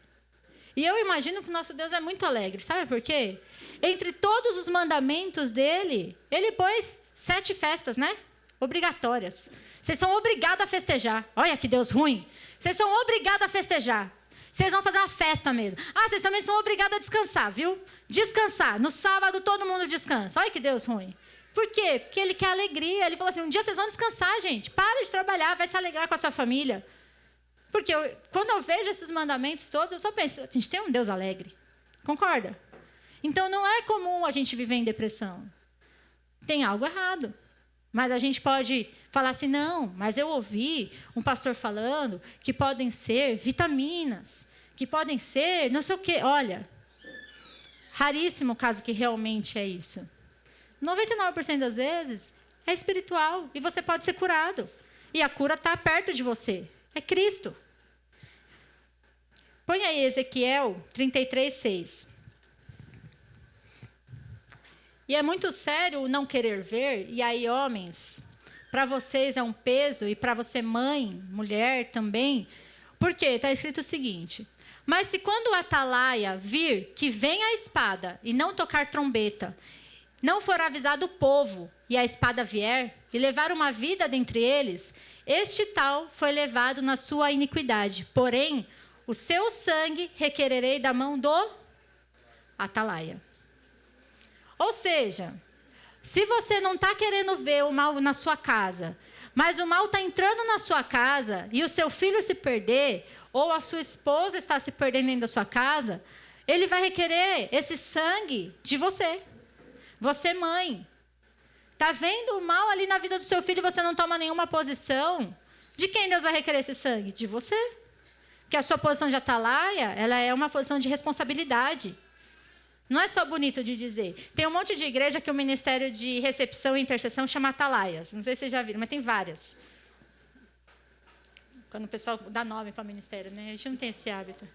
E eu imagino que o nosso Deus é muito alegre. Sabe por quê? Entre todos os mandamentos dele, ele pôs 7 festas, né? Obrigatórias. Vocês são obrigados a festejar. Olha que Deus ruim. Vocês são obrigados a festejar. Vocês vão fazer uma festa mesmo. Vocês também são obrigados a descansar, viu? Descansar. No sábado todo mundo descansa. Olha que Deus ruim. Por quê? Porque ele quer alegria. Ele falou assim, um dia vocês vão descansar, gente. Para de trabalhar, vai se alegrar com a sua família. Porque quando eu vejo esses mandamentos todos, eu só penso, a gente tem um Deus alegre. Concorda? Então não é comum a gente viver em depressão. Tem algo errado. Mas a gente pode falar assim, não, mas eu ouvi um pastor falando que podem ser vitaminas, que podem ser não sei o quê. Olha, raríssimo o caso que realmente é isso. 99% das vezes é espiritual e você pode ser curado. E a cura está perto de você. É Cristo. Põe aí Ezequiel 33:6. E é muito sério o não querer ver. E aí, homens, para vocês é um peso, e para você, mãe, mulher também. Por quê? Está escrito o seguinte: mas se quando o atalaia vir que vem a espada e não tocar trombeta, não for avisado o povo, e a espada vier, e levar uma vida dentre eles, este tal foi levado na sua iniquidade. Porém, o seu sangue requererei da mão do atalaia. Ou seja, se você não está querendo ver o mal na sua casa, mas o mal está entrando na sua casa e o seu filho se perder, ou a sua esposa está se perdendo dentro da sua casa, ele vai requerer esse sangue de você. Você, mãe, está vendo o mal ali na vida do seu filho e você não toma nenhuma posição? De quem Deus vai requerer esse sangue? De você. Porque a sua posição de atalaia, ela é uma posição de responsabilidade. Não é só bonito de dizer. Tem um monte de igreja que o ministério de recepção e intercessão chama atalaias. Não sei se vocês já viram, mas tem várias. Quando o pessoal dá nome para o ministério, né? A gente não tem esse hábito.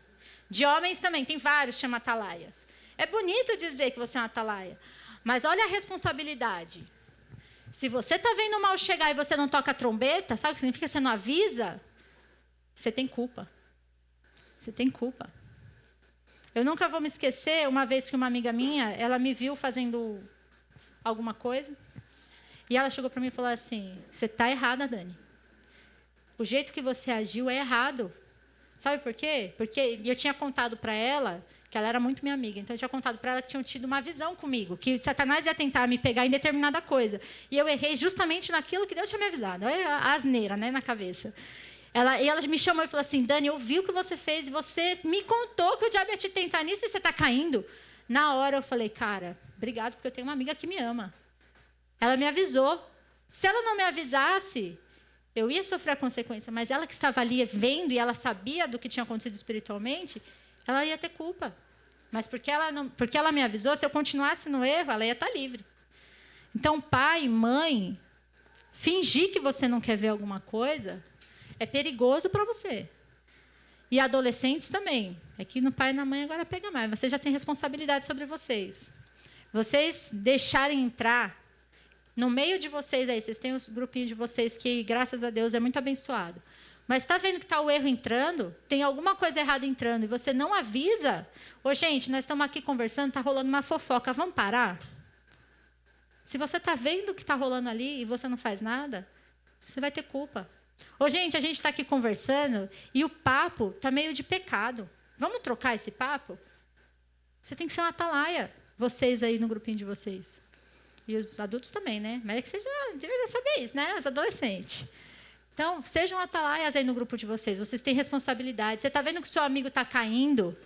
De homens também, tem vários que chamam atalaias. É bonito dizer que você é uma atalaia, mas olha a responsabilidade. Se você está vendo o mal chegar e você não toca a trombeta, sabe o que significa? Você não avisa, você tem culpa. Você tem culpa. Eu nunca vou me esquecer, uma vez que uma amiga minha, ela me viu fazendo alguma coisa, e ela chegou para mim e falou assim, você está errada, Dani. O jeito que você agiu é errado. Sabe por quê? Porque eu tinha contado para ela, que ela era muito minha amiga, então eu tinha contado para ela que tinham tido uma visão comigo, que Satanás ia tentar me pegar em determinada coisa. E eu errei justamente naquilo que Deus tinha me avisado. Olha a asneira, né, na cabeça. Ela me chamou e falou assim, Dani, eu vi o que você fez e você me contou que o diabo ia te tentar nisso e você está caindo. Na hora eu falei, cara, obrigado, porque eu tenho uma amiga que me ama. Ela me avisou. Se ela não me avisasse, eu ia sofrer a consequência, mas ela que estava ali vendo e ela sabia do que tinha acontecido espiritualmente, ela ia ter culpa. Mas porque ela me avisou, se eu continuasse no erro, ela ia estar livre. Então, pai, mãe, fingir que você não quer ver alguma coisa é perigoso para você. E adolescentes também. É que no pai e na mãe agora pega mais. Você já tem responsabilidade sobre vocês. Vocês deixarem entrar no meio de vocês aí, vocês têm os grupinhos de vocês que, graças a Deus, é muito abençoado. Mas está vendo que está o erro entrando? Tem alguma coisa errada entrando e você não avisa? Ô, gente, nós estamos aqui conversando, está rolando uma fofoca. Vamos parar? Se você está vendo o que está rolando ali e você não faz nada, você vai ter culpa. Ô, gente, a gente está aqui conversando e o papo está meio de pecado. Vamos trocar esse papo? Você tem que ser uma atalaia, vocês aí no grupinho de vocês. E os adultos também, né? Mas é que vocês já devem saber isso, né? Os adolescentes. Então, sejam atalaias aí no grupo de vocês. Vocês têm responsabilidade. Você está vendo que o seu amigo está caindo?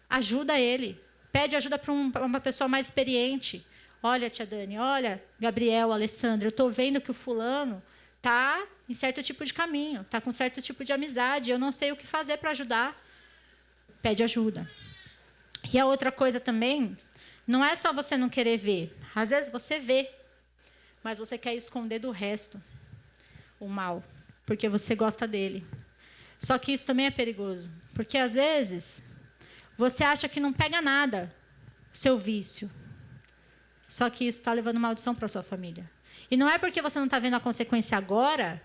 Ajuda ele. Pede ajuda para uma pessoa mais experiente. Olha, tia Dani, olha, Gabriel, Alessandra, eu estou vendo que o fulano está em certo tipo de caminho, está com certo tipo de amizade. Eu não sei o que fazer para ajudar. Pede ajuda. E a outra coisa também, não é só você não querer ver. Às vezes você vê, mas você quer esconder do resto o mal, porque você gosta dele. Só que isso também é perigoso, porque às vezes você acha que não pega nada, seu vício. Só que isso está levando maldição para a sua família. E não é porque você não está vendo a consequência agora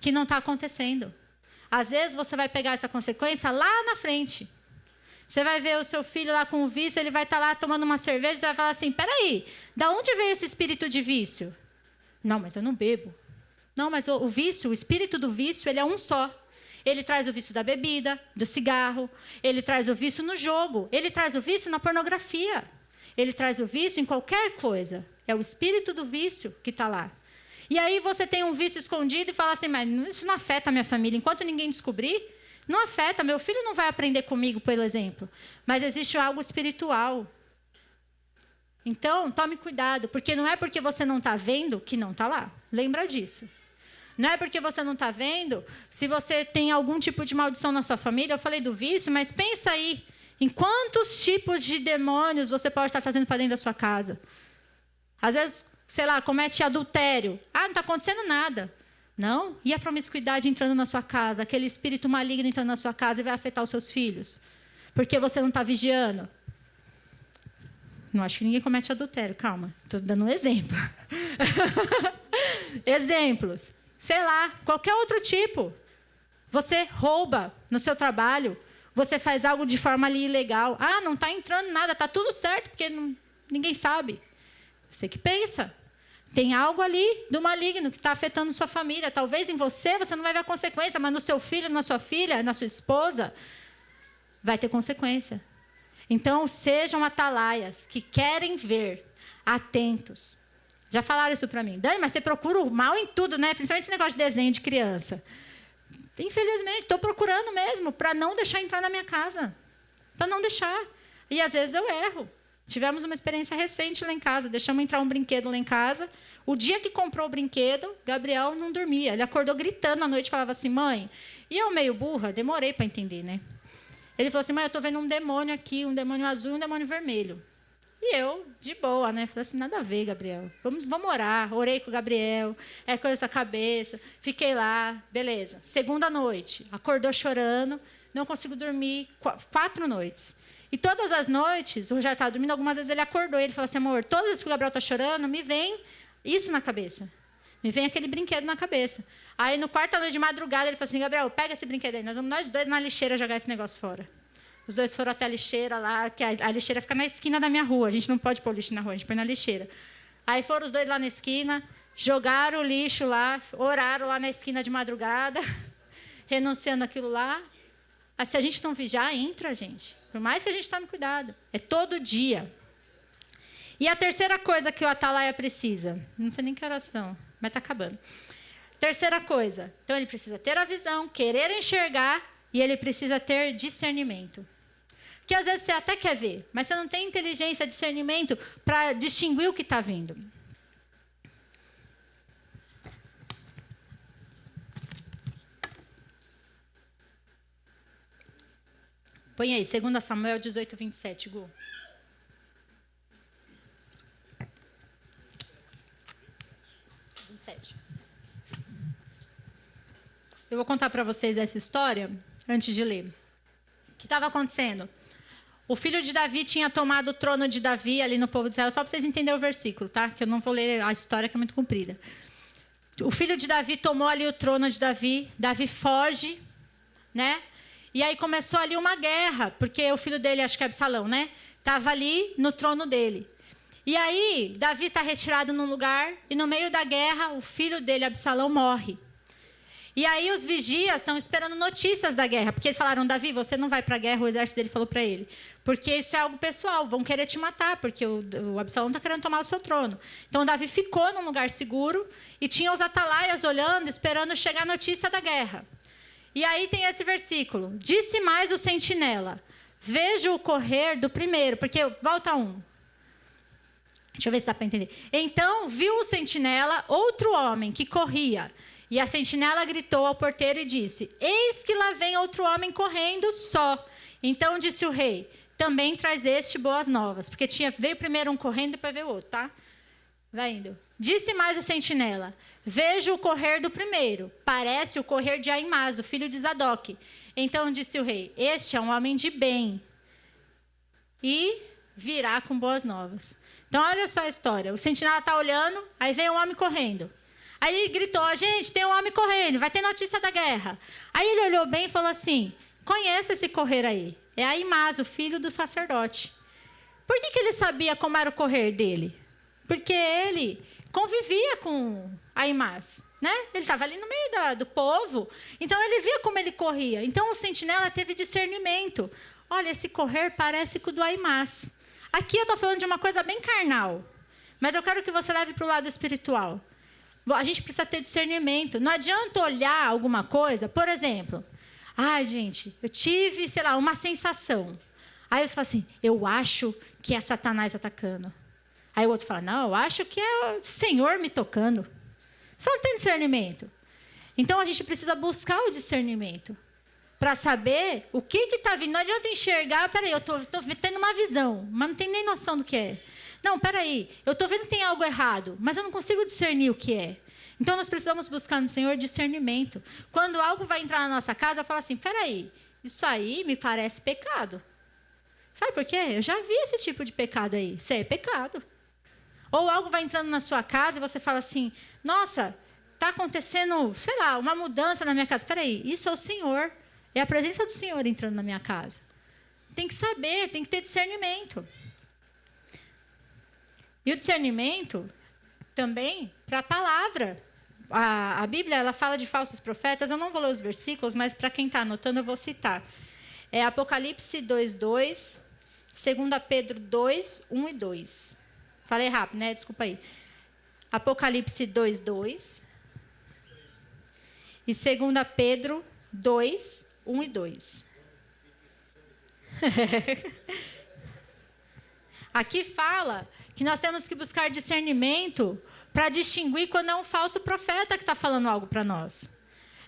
que não está acontecendo. Às vezes você vai pegar essa consequência lá na frente. Você vai ver o seu filho lá com o vício, ele vai estar lá tomando uma cerveja, você vai falar assim, peraí, da onde veio esse espírito de vício? Não, mas eu não bebo. Não, mas o vício, o espírito do vício, ele é um só. Ele traz o vício da bebida, do cigarro, ele traz o vício no jogo, ele traz o vício na pornografia, ele traz o vício em qualquer coisa. É o espírito do vício que está lá. E aí você tem um vício escondido e fala assim, mas isso não afeta a minha família. Enquanto ninguém descobrir, não afeta. Meu filho não vai aprender comigo, pelo exemplo. Mas existe algo espiritual. Então, tome cuidado, porque não é porque você não está vendo que não está lá. Lembra disso. Não é porque você não está vendo, se você tem algum tipo de maldição na sua família. Eu falei do vício, mas pensa aí, em quantos tipos de demônios você pode estar trazendo para dentro da sua casa. Às vezes, sei lá, comete adultério. Ah, não está acontecendo nada. Não? E a promiscuidade entrando na sua casa, aquele espírito maligno entrando na sua casa e vai afetar os seus filhos? Porque você não está vigiando. Não acho que ninguém comete adultério, calma. Estou dando um exemplo. Exemplos. Sei lá, qualquer outro tipo. Você rouba no seu trabalho, você faz algo de forma ali ilegal. Ah, não está entrando nada, está tudo certo, porque ninguém sabe. Você que pensa. Tem algo ali do maligno que está afetando sua família. Talvez em você não vai ver a consequência, mas no seu filho, na sua filha, na sua esposa, vai ter consequência. Então, sejam atalaias que querem ver, atentos. Já falaram isso para mim. Dani, mas você procura o mal em tudo, né? Principalmente esse negócio de desenho de criança. Infelizmente, estou procurando mesmo para não deixar entrar na minha casa. Para não deixar. E, às vezes, eu erro. Tivemos uma experiência recente lá em casa. Deixamos entrar um brinquedo lá em casa. O dia que comprou o brinquedo, Gabriel não dormia. Ele acordou gritando à noite e falava assim, mãe... E eu, meio burra, demorei para entender, né? Ele falou assim, mãe, eu estou vendo um demônio aqui, um demônio azul e um demônio vermelho. E eu, de boa, né? Falei assim, nada a ver, Gabriel. Vamos orar. Orei com o Gabriel, coisa a cabeça. Fiquei lá, beleza. Segunda noite, acordou chorando, não consigo dormir 4 noites. E todas as noites, o Rogério estava dormindo, algumas vezes ele acordou. Ele falou assim, amor, todas as vezes que o Gabriel está chorando, me vem isso na cabeça. Me vem aquele brinquedo na cabeça. Aí, no quarto noite de madrugada, ele falou assim, Gabriel, pega esse brinquedo aí. Nós 2 na lixeira jogar esse negócio fora. Os 2 foram até a lixeira lá, que a lixeira fica na esquina da minha rua. A gente não pode pôr lixo na rua, a gente põe na lixeira. Aí foram os 2 lá na esquina, jogaram o lixo lá, oraram lá na esquina de madrugada, renunciando aquilo lá. Aí, se a gente não vigiar, entra, gente. Por mais que a gente tome cuidado. É todo dia. E a terceira coisa que o atalaia precisa, não sei nem que horas são, mas está acabando. Terceira coisa, então ele precisa ter a visão, querer enxergar, e ele precisa ter discernimento. Porque às vezes você até quer ver, mas você não tem inteligência, discernimento para distinguir o que está vindo. Põe aí, 2 Samuel 18, 27, Gu. Eu vou contar para vocês essa história antes de ler. O que estava acontecendo? O filho de Davi tinha tomado o trono de Davi ali no povo de Israel, só para vocês entenderem o versículo, tá? Que eu não vou ler a história, que é muito comprida. O filho de Davi tomou ali o trono de Davi, Davi foge, né? E aí começou ali uma guerra, porque o filho dele, acho que é Absalão, né? Estava ali no trono dele. E aí, Davi está retirado num lugar, e no meio da guerra, o filho dele, Absalão, morre. E aí os vigias estão esperando notícias da guerra, porque eles falaram, Davi, você não vai para a guerra, o exército dele falou para ele, porque isso é algo pessoal, vão querer te matar, porque o Absalão está querendo tomar o seu trono. Então Davi ficou num lugar seguro e tinha os atalaias olhando, esperando chegar a notícia da guerra. E aí tem esse versículo, disse mais o sentinela, veja o correr do primeiro, porque volta 1. Deixa eu ver se dá para entender. Então viu o sentinela outro homem que corria. E a sentinela gritou ao porteiro e disse, eis que lá vem outro homem correndo só. Então disse o rei, também traz este boas novas. Porque veio primeiro um correndo, depois veio outro, tá? Vai indo. Disse mais o sentinela, veja o correr do primeiro. Parece o correr de Aimás, o filho de Zadok. Então disse o rei, este é um homem de bem. E virá com boas novas. Então olha só a história. O sentinela está olhando, aí vem um homem correndo. Aí ele gritou, gente, tem um homem correndo, vai ter notícia da guerra. Aí ele olhou bem e falou assim, conheço esse correr aí. É Aimás, o filho do sacerdote. Por que ele sabia como era o correr dele? Porque ele convivia com Aimás, né? Ele estava ali no meio do povo, então ele via como ele corria. Então o sentinela teve discernimento. Olha, esse correr parece com o do Aimás. Aqui eu estou falando de uma coisa bem carnal, mas eu quero que você leve para o lado espiritual. A gente precisa ter discernimento. Não adianta olhar alguma coisa, por exemplo, gente, eu tive, sei lá, uma sensação. Aí você fala assim, eu acho que é Satanás atacando. Aí o outro fala, não, eu acho que é o Senhor me tocando. Você não tem discernimento. Então a gente precisa buscar o discernimento para saber o que está vindo. Não adianta enxergar, peraí, eu estou tendo uma visão, mas não tenho nem noção do que é. Não, peraí, eu estou vendo que tem algo errado, mas eu não consigo discernir o que é. Então, nós precisamos buscar no Senhor discernimento. Quando algo vai entrar na nossa casa, eu falo assim, peraí, isso aí me parece pecado. Sabe por quê? Eu já vi esse tipo de pecado aí. Isso é pecado. Ou algo vai entrando na sua casa e você fala assim, nossa, está acontecendo, sei lá, uma mudança na minha casa. Peraí, isso é o Senhor. É a presença do Senhor entrando na minha casa. Tem que saber, tem que ter discernimento. E o discernimento também para a palavra. A Bíblia ela fala de falsos profetas. Eu não vou ler os versículos, mas para quem está anotando eu vou citar. É Apocalipse 2:2, 2 Pedro 2, 1 e 2. Falei rápido, né? Desculpa aí. Apocalipse 2:2 e 2 Pedro 2, 1 e 2. Aqui fala que nós temos que buscar discernimento para distinguir quando é um falso profeta que está falando algo para nós.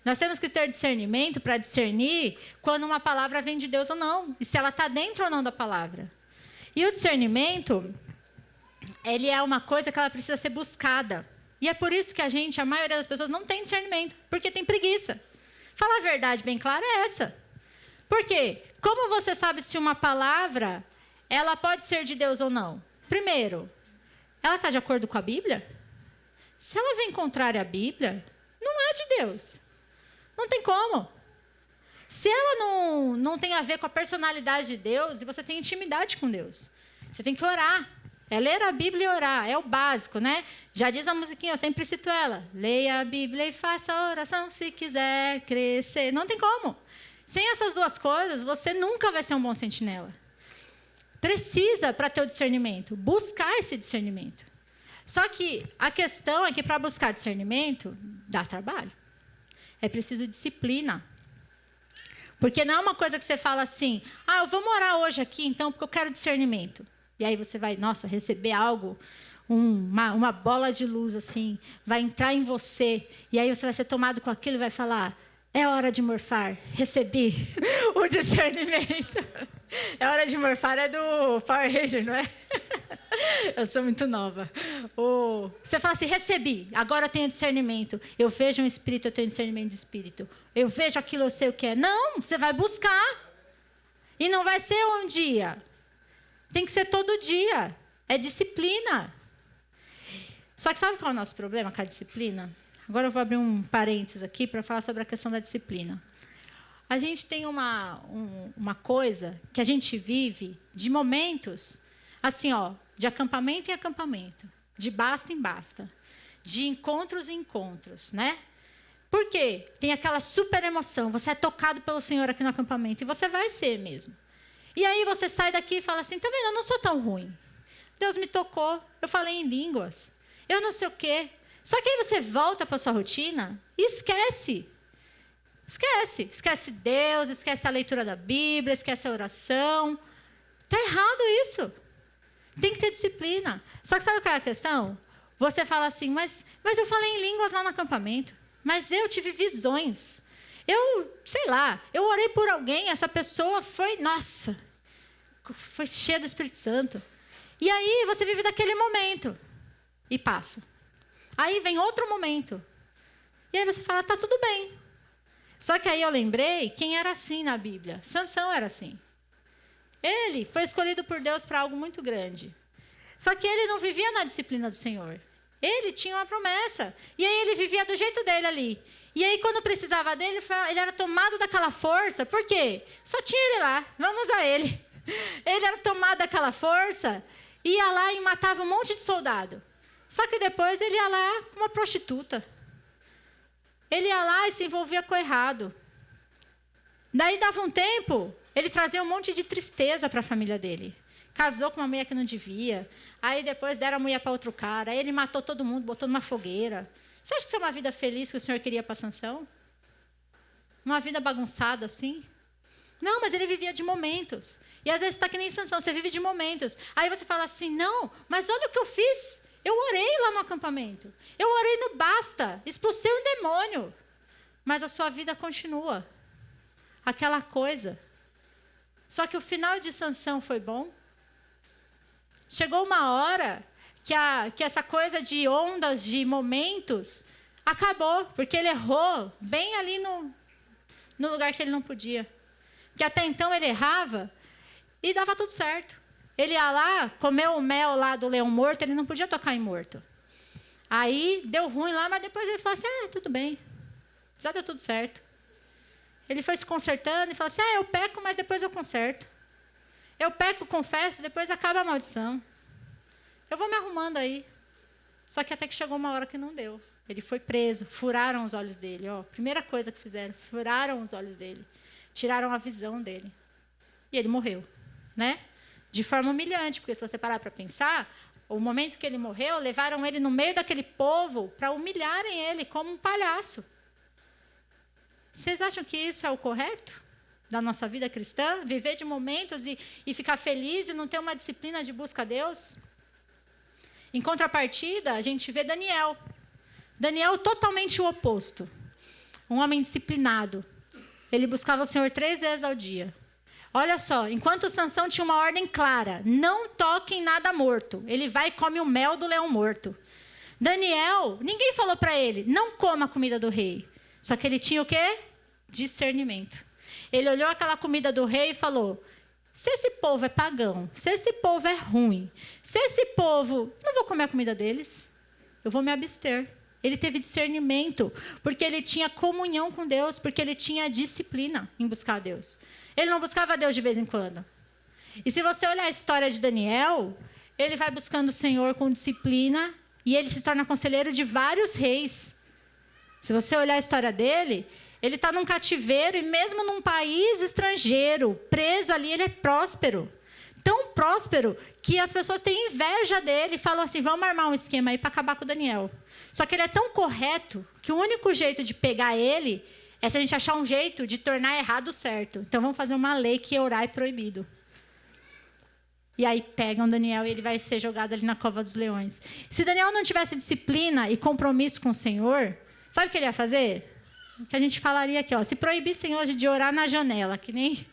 Nós temos que ter discernimento para discernir quando uma palavra vem de Deus ou não, e se ela está dentro ou não da palavra. E o discernimento, ele é uma coisa que ela precisa ser buscada. E é por isso que a maioria das pessoas não tem discernimento, porque tem preguiça. Falar a verdade bem clara é essa. Por quê? Como você sabe se uma palavra ela pode ser de Deus ou não? Primeiro, ela está de acordo com a Bíblia? Se ela vem contrária à Bíblia, não é de Deus. Não tem como. Se ela não tem a ver com a personalidade de Deus, e você tem intimidade com Deus, você tem que orar. É ler a Bíblia e orar, é o básico, né? Já diz a musiquinha, eu sempre cito ela. Leia a Bíblia e faça a oração se quiser crescer. Não tem como. Sem essas duas coisas, você nunca vai ser um bom sentinela. Precisa, para ter o discernimento, buscar esse discernimento. Só que a questão é que para buscar discernimento, dá trabalho. É preciso disciplina. Porque não é uma coisa que você fala assim, eu vou morar hoje aqui, então, porque eu quero discernimento. E aí você vai, receber algo, uma bola de luz, assim, vai entrar em você, e aí você vai ser tomado com aquilo e vai falar, é hora de morfar, recebi o discernimento. É hora de morfar, é do Power Ranger, não é? Eu sou muito nova. Você fala assim, recebi, agora eu tenho discernimento. Eu vejo um espírito, eu tenho discernimento de espírito. Eu vejo aquilo, eu sei o que é. Não, você vai buscar. E não vai ser um dia. Tem que ser todo dia. É disciplina. Só que sabe qual é o nosso problema com a disciplina? Agora eu vou abrir um parênteses aqui para falar sobre a questão da disciplina. A gente tem uma coisa que a gente vive de momentos, assim, de acampamento em acampamento, de basta em basta, de encontros em encontros, né? Por quê? Tem aquela super emoção, você é tocado pelo Senhor aqui no acampamento, e você vai ser mesmo. E aí você sai daqui e fala assim, tá vendo, eu não sou tão ruim. Deus me tocou, eu falei em línguas, eu não sei o quê. Só que aí você volta para a sua rotina e esquece. Esquece Deus, esquece a leitura da Bíblia, esquece a oração. Está errado isso. Tem que ter disciplina. Só que sabe qual é a questão? Você fala assim, mas eu falei em línguas lá no acampamento. Mas eu tive visões. Eu orei por alguém, essa pessoa foi cheia do Espírito Santo. E aí você vive daquele momento e passa. Aí vem outro momento. E aí você fala, tá tudo bem. Só que aí eu lembrei quem era assim na Bíblia. Sansão era assim. Ele foi escolhido por Deus para algo muito grande. Só que ele não vivia na disciplina do Senhor. Ele tinha uma promessa. E aí ele vivia do jeito dele ali. E aí quando precisava dele, ele era tomado daquela força. Por quê? Só tinha ele lá. Vamos a ele. Ele era tomado daquela força, ia lá e matava um monte de soldado. Só que depois ele ia lá com uma prostituta. Ele ia lá e se envolvia com o errado. Daí dava um tempo, ele trazia um monte de tristeza para a família dele. Casou com uma mulher que não devia. Aí depois deram a mulher para outro cara. Aí ele matou todo mundo, botou numa fogueira. Você acha que isso é uma vida feliz que o Senhor queria para Sansão? Uma vida bagunçada assim? Não, mas ele vivia de momentos. E às vezes está que nem Sansão, você vive de momentos. Aí você fala assim, não, mas olha o que eu fiz. Eu orei lá no acampamento. Eu orei no basta, expulsei um demônio. Mas a sua vida continua. Aquela coisa. Só que o final de Sansão foi bom. Chegou uma hora que essa coisa de ondas, de momentos, acabou. Porque ele errou bem ali no lugar que ele não podia. Que até então ele errava e dava tudo certo. Ele ia lá, comeu o mel lá do leão morto, ele não podia tocar em morto. Aí deu ruim lá, mas depois ele falou assim, tudo bem, já deu tudo certo. Ele foi se consertando e falou assim, eu peco, mas depois eu conserto. Eu peco, confesso, depois acaba a maldição. Eu vou me arrumando aí. Só que até que chegou uma hora que não deu. Ele foi preso, furaram os olhos dele. Primeira coisa que fizeram, furaram os olhos dele. Tiraram a visão dele. E ele morreu, né? De forma humilhante, porque se você parar para pensar, o momento que ele morreu, levaram ele no meio daquele povo para humilharem ele como um palhaço. Vocês acham que isso é o correto da nossa vida cristã? Viver de momentos e ficar feliz e não ter uma disciplina de busca a Deus? Em contrapartida, a gente vê Daniel. Daniel totalmente o oposto. Um homem disciplinado. Ele buscava o Senhor 3 vezes ao dia. Olha só, enquanto Sansão tinha uma ordem clara, não toque em nada morto. Ele vai e come o mel do leão morto. Daniel, ninguém falou para ele, não coma a comida do rei. Só que ele tinha o quê? Discernimento. Ele olhou aquela comida do rei e falou, se esse povo é pagão, se esse povo é ruim, se esse povo... Não vou comer a comida deles, eu vou me abster. Ele teve discernimento, porque ele tinha comunhão com Deus, porque ele tinha disciplina em buscar a Deus. Ele não buscava a Deus de vez em quando. E se você olhar a história de Daniel, ele vai buscando o Senhor com disciplina e ele se torna conselheiro de vários reis. Se você olhar a história dele, ele está num cativeiro e mesmo num país estrangeiro, preso ali, ele é próspero. Tão próspero que as pessoas têm inveja dele e falam assim, vamos armar um esquema aí para acabar com o Daniel. Só que ele é tão correto que o único jeito de pegar ele é se a gente achar um jeito de tornar errado certo. Então vamos fazer uma lei que orar é proibido. E aí pegam Daniel e ele vai ser jogado ali na cova dos leões. Se Daniel não tivesse disciplina e compromisso com o Senhor, sabe o que ele ia fazer? O que a gente falaria aqui, ó, se proibissem hoje de orar na janela, que nem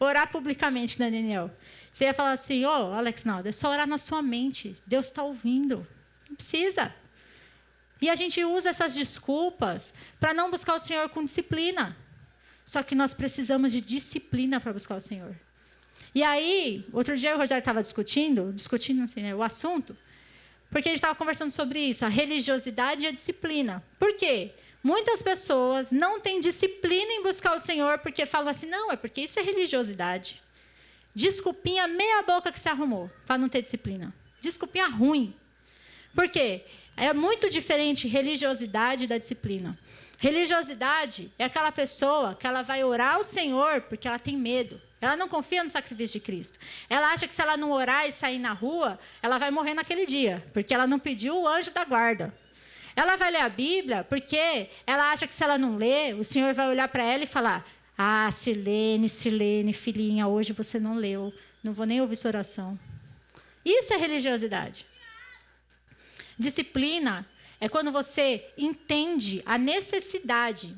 orar publicamente, né, Daniel? Você ia falar assim, Alex Naldo, é só orar na sua mente. Deus está ouvindo. Não precisa. E a gente usa essas desculpas para não buscar o Senhor com disciplina. Só que nós precisamos de disciplina para buscar o Senhor. E aí, outro dia o Rogério estava discutindo assim, né, o assunto, porque a gente estava conversando sobre isso, a religiosidade e a disciplina. Por quê? Muitas pessoas não têm disciplina em buscar o Senhor porque falam assim, não, é porque isso é religiosidade. Desculpinha meia boca que se arrumou para não ter disciplina. Desculpinha ruim. Por quê? É muito diferente religiosidade da disciplina. Religiosidade é aquela pessoa que ela vai orar ao Senhor porque ela tem medo. Ela não confia no sacrifício de Cristo. Ela acha que se ela não orar e sair na rua, ela vai morrer naquele dia, porque ela não pediu o anjo da guarda. Ela vai ler a Bíblia porque ela acha que se ela não ler, o Senhor vai olhar para ela e falar, Sirlene, filhinha, hoje você não leu, não vou nem ouvir sua oração. Isso é religiosidade. Disciplina é quando você entende a necessidade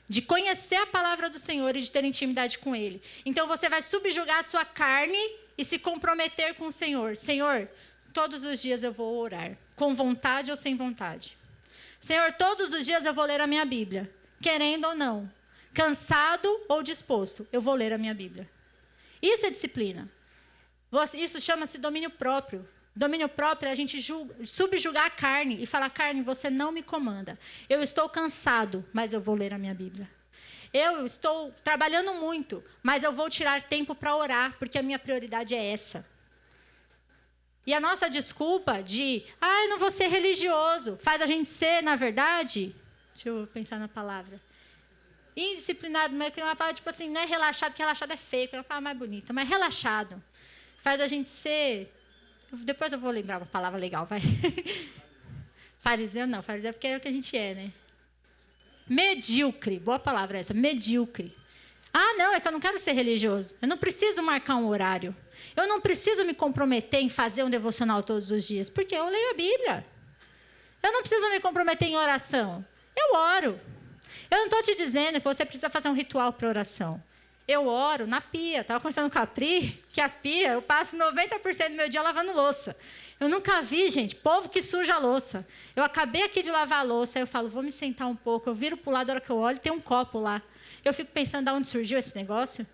de conhecer a palavra do Senhor e de ter intimidade com Ele. Então, você vai subjugar a sua carne e se comprometer com o Senhor. Senhor, todos os dias eu vou orar, com vontade ou sem vontade. Senhor, todos os dias eu vou ler a minha Bíblia, querendo ou não, cansado ou disposto, eu vou ler a minha Bíblia. Isso é disciplina. Isso chama-se domínio próprio. Domínio próprio é a gente subjugar a carne e falar, carne, você não me comanda. Eu estou cansado, mas eu vou ler a minha Bíblia. Eu estou trabalhando muito, mas eu vou tirar tempo para orar, porque a minha prioridade é essa. E a nossa desculpa de, eu não vou ser religioso, faz a gente ser, na verdade, deixa eu pensar na palavra, indisciplinado, mas é uma palavra tipo assim, não é relaxado, que relaxado é feio, que é uma palavra mais bonita, mas relaxado. Faz a gente ser... Depois eu vou lembrar uma palavra legal, vai. Fariseu não, fariseu porque é o que a gente é, né? Medíocre, boa palavra essa, medíocre. Não, é que eu não quero ser religioso. Eu não preciso marcar um horário. Eu não preciso me comprometer em fazer um devocional todos os dias, porque eu leio a Bíblia. Eu não preciso me comprometer em oração. Eu oro. Eu não estou te dizendo que você precisa fazer um ritual para oração. Eu oro na pia. Estava conversando com a Pri, que a pia, eu passo 90% do meu dia lavando louça. Eu nunca vi, gente, povo que suja a louça. Eu acabei aqui de lavar a louça, aí eu falo, vou me sentar um pouco. Eu viro para o lado, a hora que eu olho, tem um copo lá. Eu fico pensando de onde surgiu esse negócio.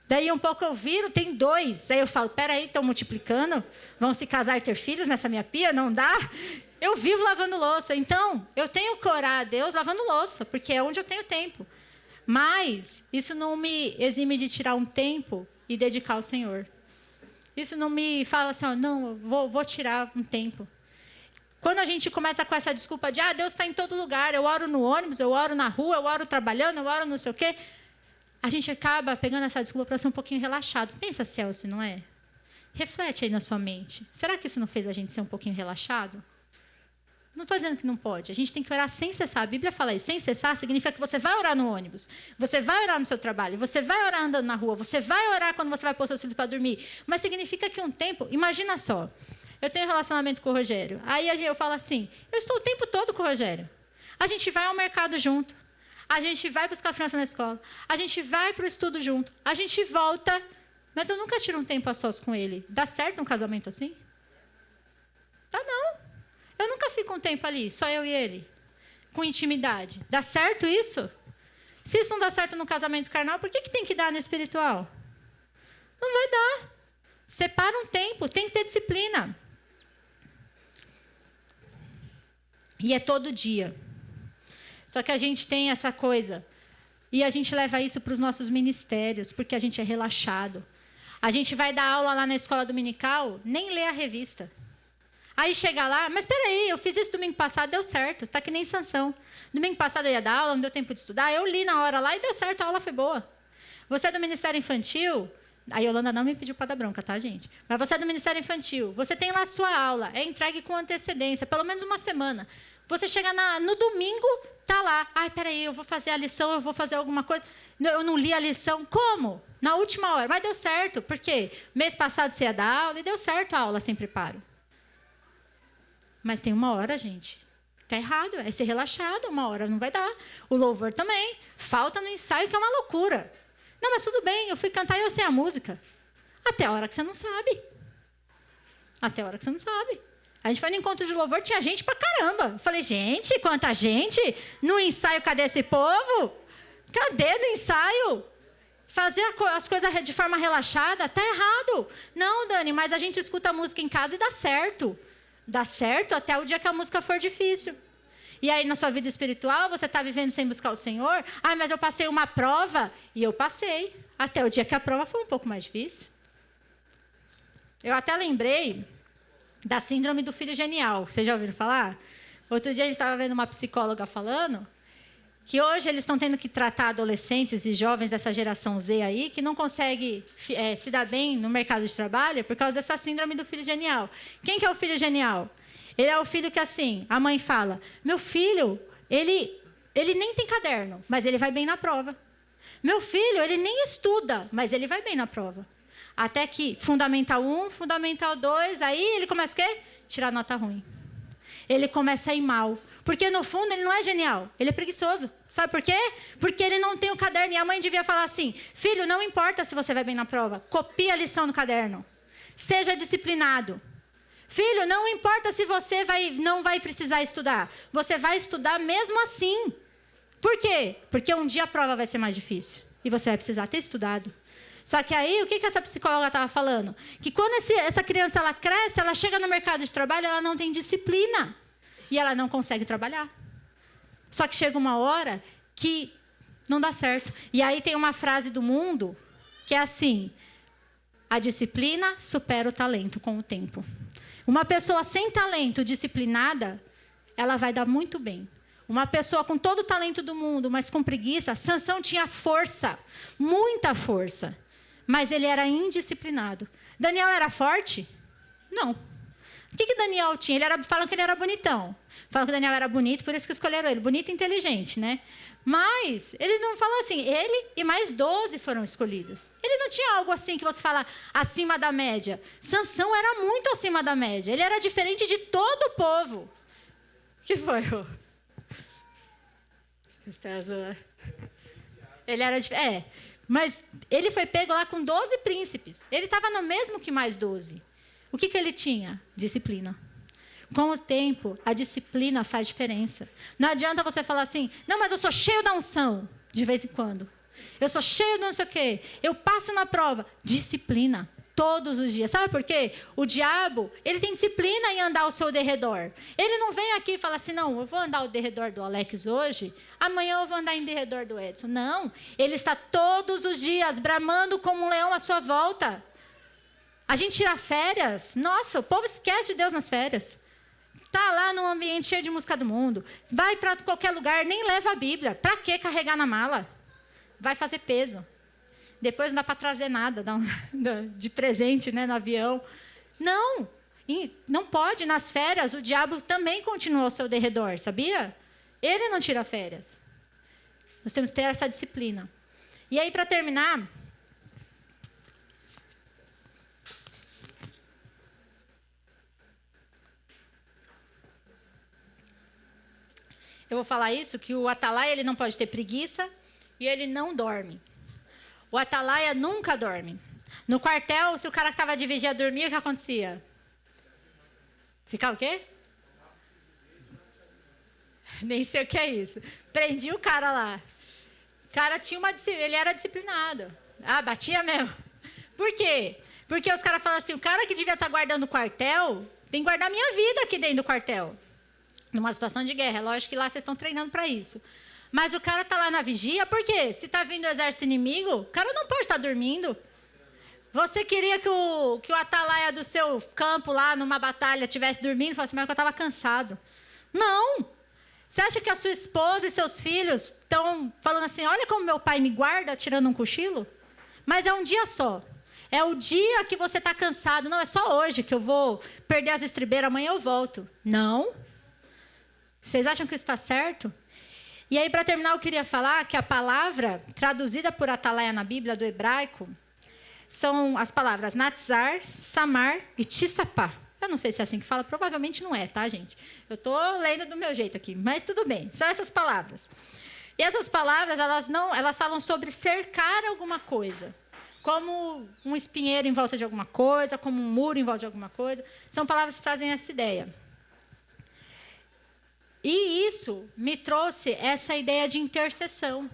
Daí um pouco eu viro, tem 2. Aí eu falo, peraí, estão multiplicando? Vão se casar e ter filhos nessa minha pia? Não dá? Eu vivo lavando louça. Então, eu tenho que orar a Deus lavando louça, porque é onde eu tenho tempo. Mas isso não me exime de tirar um tempo e dedicar ao Senhor. Isso não me fala assim, não, vou tirar um tempo. Quando a gente começa com essa desculpa de, Deus está em todo lugar, eu oro no ônibus, eu oro na rua, eu oro trabalhando, eu oro não sei o quê, a gente acaba pegando essa desculpa para ser um pouquinho relaxado. Pensa, Celso, não é? Reflete aí na sua mente. Será que isso não fez a gente ser um pouquinho relaxado? Não estou dizendo que não pode. A gente tem que orar sem cessar. A Bíblia fala isso. Sem cessar significa que você vai orar no ônibus. Você vai orar no seu trabalho. Você vai orar andando na rua. Você vai orar quando você vai pôr seus filhos para dormir. Mas significa que um tempo... Imagina só. Eu tenho um relacionamento com o Rogério. Aí eu falo assim, eu estou o tempo todo com o Rogério. A gente vai ao mercado junto. A gente vai buscar as crianças na escola. A gente vai para o estudo junto. A gente volta. Mas eu nunca tiro um tempo a sós com ele. Dá certo um casamento assim? Tá não. Eu nunca fico um tempo ali, só eu e ele. Com intimidade. Dá certo isso? Se isso não dá certo no casamento carnal, por que tem que dar no espiritual? Não vai dar. Separa um tempo, tem que ter disciplina. E é todo dia. Só que a gente tem essa coisa. E a gente leva isso para os nossos ministérios, porque a gente é relaxado. A gente vai dar aula lá na escola dominical, nem lê a revista. Aí chega lá, mas espera aí, eu fiz isso domingo passado, deu certo, tá que nem Sansão. Domingo passado eu ia dar aula, não deu tempo de estudar, eu li na hora lá e deu certo, a aula foi boa. Você é do Ministério Infantil, a Yolanda não me pediu para dar bronca, tá, gente? Mas você é do Ministério Infantil, você tem lá a sua aula, é entregue com antecedência, pelo menos uma semana. Você chega no domingo, tá lá, ai, peraí, eu vou fazer a lição, eu vou fazer alguma coisa. Eu não li a lição, como? Na última hora, mas deu certo, por quê? Mês passado você ia dar aula e deu certo a aula sem preparo. Mas tem uma hora, gente. Está errado, é ser relaxado, uma hora não vai dar. O louvor também. Falta no ensaio, que é uma loucura. Não, mas tudo bem, eu fui cantar e eu sei a música. Até a hora que você não sabe. Até a hora que você não sabe. A gente foi no encontro de louvor, tinha gente pra caramba. Eu falei, gente, quanta gente. No ensaio, cadê esse povo? Cadê no ensaio? Fazer as coisas de forma relaxada, está errado. Não, Dani, mas a gente escuta a música em casa e dá certo. Dá certo até o dia que a música for difícil. E aí, na sua vida espiritual, você está vivendo sem buscar o Senhor? Ah, mas eu passei uma prova. E eu passei. Até o dia que a prova foi um pouco mais difícil. Eu até lembrei da síndrome do filho genial. Vocês já ouviram falar? Outro dia a gente estava vendo uma psicóloga falando que hoje eles estão tendo que tratar adolescentes e jovens dessa geração Z aí, que não consegue se dar bem no mercado de trabalho por causa dessa síndrome do filho genial. Quem que é o filho genial? Ele é o filho que, assim, a mãe fala, meu filho, ele nem tem caderno, mas ele vai bem na prova. Meu filho, ele nem estuda, mas ele vai bem na prova. Até que Fundamental 1, Fundamental 2, aí ele começa o quê? Tirar nota ruim. Ele começa a ir mal. Porque, no fundo, ele não é genial. Ele é preguiçoso. Sabe por quê? Porque ele não tem o caderno. E a mãe devia falar assim, filho, não importa se você vai bem na prova. Copie a lição no caderno. Seja disciplinado. Filho, não importa se você não vai precisar estudar. Você vai estudar mesmo assim. Por quê? Porque um dia a prova vai ser mais difícil. E você vai precisar ter estudado. Só que aí, o que essa psicóloga estava falando? Que quando essa criança ela cresce, ela chega no mercado de trabalho, ela não tem disciplina. E ela não consegue trabalhar. Só que chega uma hora que não dá certo. E aí tem uma frase do mundo que é assim, a disciplina supera o talento com o tempo. Uma pessoa sem talento, disciplinada, ela vai dar muito bem. Uma pessoa com todo o talento do mundo, mas com preguiça, Sansão tinha força, muita força, mas ele era indisciplinado. Daniel era forte? Não. O que Daniel tinha? Falam que ele era bonitão. Falam que Daniel era bonito, por isso que escolheram ele. Bonito e inteligente, né? Mas ele não falou assim, ele e mais 12 foram escolhidos. Ele não tinha algo assim que você fala acima da média. Sansão era muito acima da média. Ele era diferente de todo o povo. O que foi? Ele era mas ele foi pego lá com 12 príncipes. Ele estava no mesmo que mais 12. O que ele tinha? Disciplina. Com o tempo, a disciplina faz diferença. Não adianta você falar assim, não, mas eu sou cheio da unção, de vez em quando. Eu sou cheio de não sei o quê. Eu passo na prova. Disciplina. Todos os dias. Sabe por quê? O diabo, ele tem disciplina em andar ao seu derredor. Ele não vem aqui e fala assim, não, eu vou andar ao derredor do Alex hoje, amanhã eu vou andar em derredor do Edson. Não. Ele está todos os dias bramando como um leão à sua volta. A gente tira férias. Nossa, o povo esquece de Deus nas férias. Está lá num ambiente cheio de música do mundo. Vai para qualquer lugar, nem leva a Bíblia. Para que carregar na mala? Vai fazer peso. Depois não dá para trazer nada de presente, né, no avião. Não. Não pode. Nas férias, o diabo também continua ao seu derredor, sabia? Ele não tira férias. Nós temos que ter essa disciplina. E aí, para terminar... Eu vou falar isso, que o atalaia ele não pode ter preguiça e ele não dorme. O atalaia nunca dorme. No quartel, se o cara que estava de vigia dormia, o que acontecia? Ficava o quê? Nem sei o que é isso. Prendi o cara lá. O cara tinha ele era disciplinado. Ah, batia mesmo. Por quê? Porque os caras falam assim, o cara que devia estar guardando o quartel, tem que guardar minha vida aqui dentro do quartel. Numa situação de guerra. É lógico que lá vocês estão treinando para isso. Mas o cara está lá na vigia, por quê? Se está vindo o exército inimigo, o cara não pode estar dormindo. Você queria que o atalaia do seu campo lá, numa batalha, estivesse dormindo? Falasse, mas eu estava cansado. Não! Você acha que a sua esposa e seus filhos estão falando assim, olha como meu pai me guarda, tirando um cochilo? Mas é um dia só. É o dia que você está cansado. Não, é só hoje que eu vou perder as estribeiras, amanhã eu volto. Não. Vocês acham que isso está certo? E aí, para terminar, eu queria falar que a palavra traduzida por atalaia na Bíblia, do hebraico, são as palavras natzar, samar e tissapá. Eu não sei se é assim que fala, provavelmente não é, tá, gente? Eu estou lendo do meu jeito aqui, mas tudo bem, são essas palavras. E essas palavras, elas falam sobre cercar alguma coisa, como um espinheiro em volta de alguma coisa, como um muro em volta de alguma coisa. São palavras que trazem essa ideia. E isso me trouxe essa ideia de intercessão.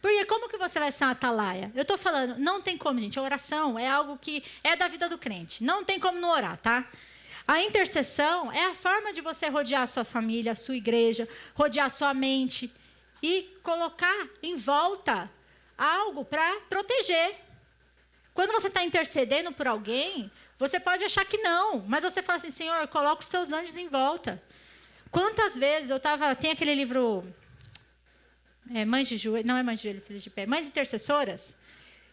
Porque como que você vai ser uma atalaia? Eu estou falando, não tem como, gente. A oração é algo que é da vida do crente. Não tem como não orar, tá? A intercessão é a forma de você rodear a sua família, a sua igreja, rodear a sua mente e colocar em volta algo para proteger. Quando você está intercedendo por alguém, você pode achar que não, mas você fala assim, Senhor, coloca os teus anjos em volta. Quantas vezes tem aquele livro... Mães de Joelho, não é Mães de Joelho, Filhos de Pé, Mães Intercessoras,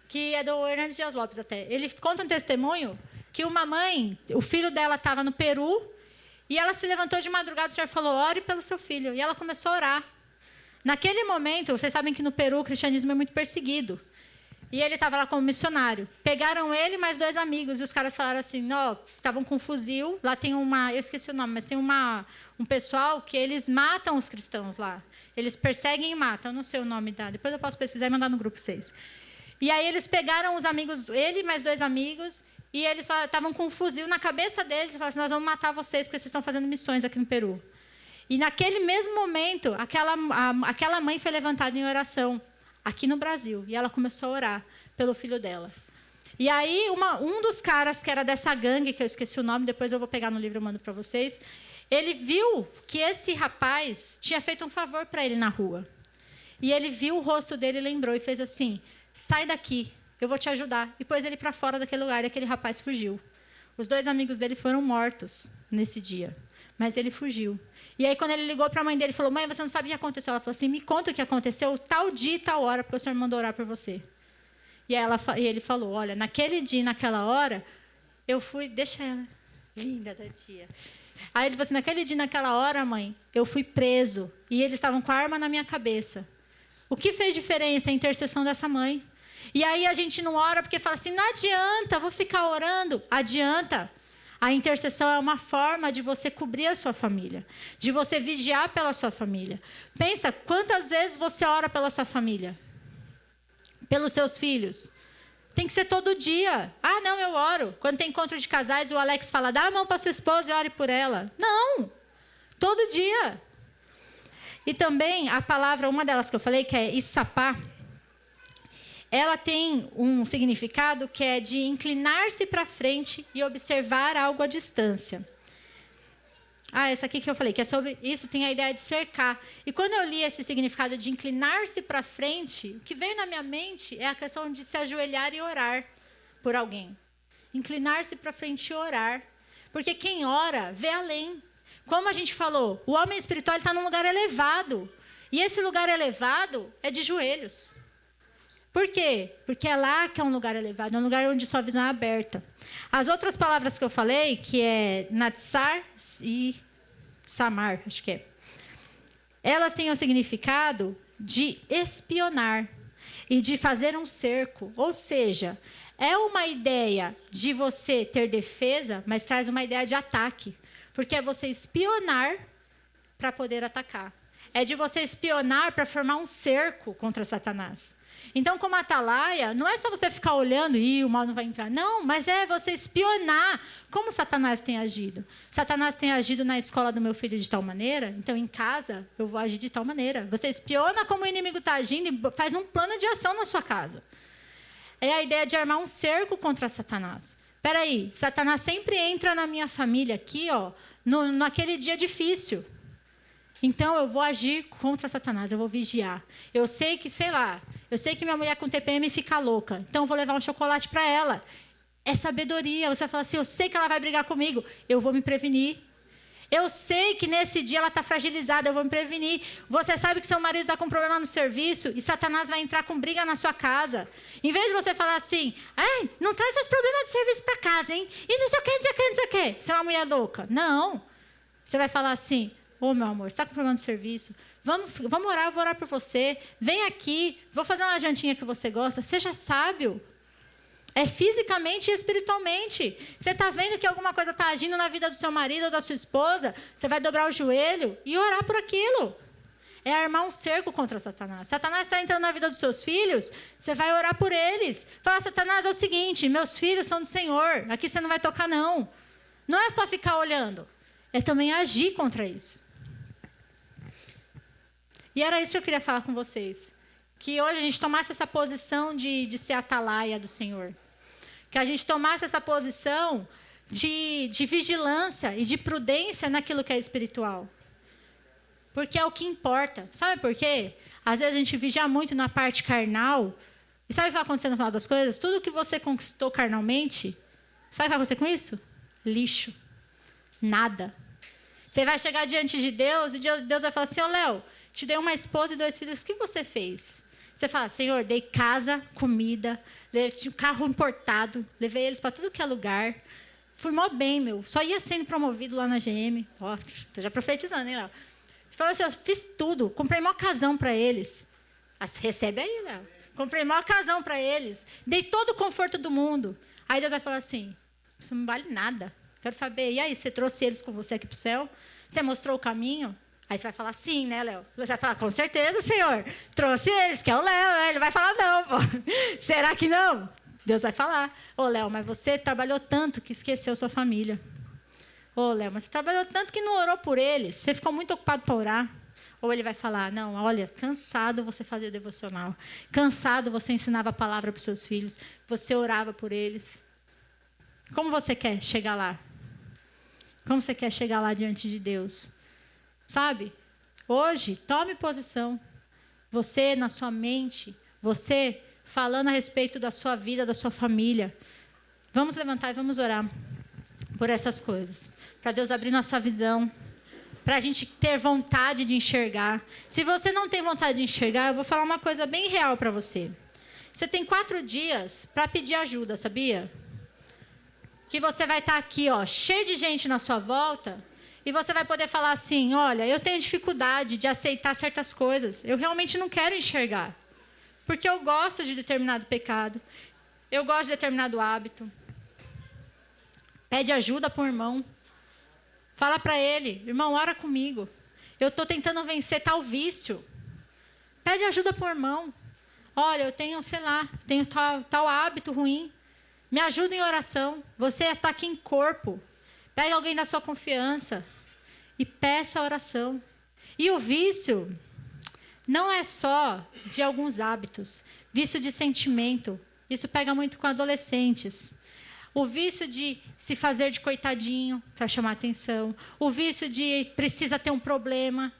que é do Hernandes Dias Lopes até. Ele conta um testemunho que uma mãe, o filho dela estava no Peru, e ela se levantou de madrugada, o Senhor falou, ore pelo seu filho, e ela começou a orar. Naquele momento, vocês sabem que no Peru o cristianismo é muito perseguido, e ele estava lá como missionário. Pegaram ele e mais 2 amigos, e os caras falaram assim, estavam com um fuzil, lá tem eu esqueci o nome, mas tem um pessoal que eles matam os cristãos lá. Eles perseguem e matam, eu não sei o nome depois eu posso pesquisar e mandar no grupo 6. E aí eles pegaram os amigos, ele e mais 2 amigos, e eles estavam com um fuzil na cabeça deles, e falaram assim, nós vamos matar vocês, porque vocês estão fazendo missões aqui no Peru. E naquele mesmo momento, aquela mãe foi levantada em oração, aqui no Brasil, e ela começou a orar pelo filho dela. E aí, um dos caras que era dessa gangue, que eu esqueci o nome, depois eu vou pegar no livro e mando para vocês, ele viu que esse rapaz tinha feito um favor para ele na rua. E ele viu o rosto dele e lembrou, e fez assim, sai daqui, eu vou te ajudar. E pôs ele para fora daquele lugar, e aquele rapaz fugiu. Os 2 amigos dele foram mortos nesse dia, mas ele fugiu. E aí, quando ele ligou para a mãe dele, falou, mãe, você não sabe o que aconteceu? Ela falou assim, me conta o que aconteceu, tal dia e tal hora, porque o Senhor mandou orar por você. E ele falou, olha, naquele dia e naquela hora, eu fui... Deixa ela. Linda da tia. Aí ele falou assim, naquele dia e naquela hora, mãe, eu fui preso. E eles estavam com a arma na minha cabeça. O que fez diferença? A intercessão dessa mãe. E aí a gente não ora porque fala assim, não adianta, vou ficar orando. Adianta. A intercessão é uma forma de você cobrir a sua família, de você vigiar pela sua família. Pensa, quantas vezes você ora pela sua família? Pelos seus filhos? Tem que ser todo dia. Ah, não, eu oro. Quando tem encontro de casais, o Alex fala, dá a mão para sua esposa e ore por ela. Não! Todo dia. E também a palavra, uma delas que eu falei, que é issapá, ela tem um significado que é de inclinar-se para frente e observar algo à distância. Essa aqui que eu falei, que é sobre isso, tem a ideia de cercar. E quando eu li esse significado de inclinar-se para frente, o que veio na minha mente é a questão de se ajoelhar e orar por alguém. Inclinar-se para frente e orar. Porque quem ora vê além. Como a gente falou, o homem espiritual está num lugar elevado. E esse lugar elevado é de joelhos. Por quê? Porque é lá que é um lugar elevado, é um lugar onde sua visão é aberta. As outras palavras que eu falei, que é natsar e samar, acho que é, elas têm o significado de espionar e de fazer um cerco. Ou seja, é uma ideia de você ter defesa, mas traz uma ideia de ataque. Porque é você espionar para poder atacar. é de você espionar para formar um cerco contra Satanás. Então, como atalaia, não é só você ficar olhando e o mal não vai entrar. Não, mas é você espionar como Satanás tem agido. Satanás tem agido na escola do meu filho de tal maneira, então em casa eu vou agir de tal maneira. Você espiona como o inimigo está agindo e faz um plano de ação na sua casa. É a ideia de armar um cerco contra Satanás. Espera aí, Satanás sempre entra na minha família aqui, ó, naquele dia difícil. Então, eu vou agir contra Satanás, eu vou vigiar. Eu sei que, sei lá, eu sei que minha mulher com TPM fica louca, então eu vou levar um chocolate para ela. É sabedoria. Você vai falar assim, eu sei que ela vai brigar comigo, eu vou me prevenir. Eu sei que nesse dia ela está fragilizada, eu vou me prevenir. Você sabe que seu marido está com problema no serviço e Satanás vai entrar com briga na sua casa. Em vez de você falar assim, não traz seus problemas de serviço para casa, hein? E não sei o que, não sei o que, não sei o que. Você é uma mulher louca. Não. Você vai falar assim, meu amor, você está com problema de serviço? Vamos orar, eu vou orar por você. Vem aqui, vou fazer uma jantinha que você gosta. Seja sábio. É fisicamente e espiritualmente. Você está vendo que alguma coisa está agindo na vida do seu marido ou da sua esposa? Você vai dobrar o joelho e orar por aquilo. É armar um cerco contra Satanás. Satanás está entrando na vida dos seus filhos, você vai orar por eles. Fala, Satanás, é o seguinte, meus filhos são do Senhor, aqui você não vai tocar, não. Não é só ficar olhando, é também agir contra isso. E era isso que eu queria falar com vocês. Que hoje a gente tomasse essa posição de ser atalaia do Senhor. Que a gente tomasse essa posição de vigilância e de prudência naquilo que é espiritual. Porque é o que importa. Sabe por quê? Às vezes a gente vigia muito na parte carnal. E sabe o que vai acontecer no final das coisas? Tudo que você conquistou carnalmente, sabe o que vai acontecer com isso? Lixo. Nada. Você vai chegar diante de Deus e Deus vai falar assim, Léo, te dei uma esposa e 2 filhos, o que você fez? Você fala, Senhor, dei casa, comida, tinha um carro importado, levei eles para tudo que é lugar, fui mó bem, só ia sendo promovido lá na GM. Ó, tô já profetizando, hein, Léo? Falou assim, eu fiz tudo, comprei mó casão para eles. Recebe aí, Léo. Comprei mó casão para eles, dei todo o conforto do mundo. Aí Deus vai falar assim, isso não vale nada. Quero saber, e aí, você trouxe eles com você aqui para o céu? Você mostrou o caminho? Aí você vai falar, sim, né, Léo? Você vai falar, com certeza, Senhor. Trouxe eles, que é o Léo, né? Ele vai falar, não, pô. Será que não? Deus vai falar, Léo, mas você trabalhou tanto que esqueceu sua família. Léo, mas você trabalhou tanto que não orou por eles. Você ficou muito ocupado para orar. Ou ele vai falar, não, olha, cansado você fazia o devocional. Cansado você ensinava a palavra para os seus filhos. Você orava por eles. Como você quer chegar lá? Como você quer chegar lá diante de Deus? Sabe? Hoje, tome posição. Você, na sua mente, você falando a respeito da sua vida, da sua família. Vamos levantar e vamos orar por essas coisas. Para Deus abrir nossa visão. Para a gente ter vontade de enxergar. Se você não tem vontade de enxergar, eu vou falar uma coisa bem real para você. Você tem 4 dias para pedir ajuda, sabia? Que você vai estar aqui, cheio de gente na sua volta, e você vai poder falar assim, olha, eu tenho dificuldade de aceitar certas coisas, eu realmente não quero enxergar, porque eu gosto de determinado pecado, eu gosto de determinado hábito. Pede ajuda para o irmão. Fala para ele, irmão, ora comigo. Eu estou tentando vencer tal vício. Pede ajuda para o irmão. Olha, eu tenho, sei lá, tenho tal hábito ruim. Me ajuda em oração. Você está aqui em corpo. Pegue alguém da sua confiança e peça a oração. E o vício não é só de alguns hábitos. Vício de sentimento. Isso pega muito com adolescentes. O vício de se fazer de coitadinho para chamar atenção. O vício de precisa ter um problema.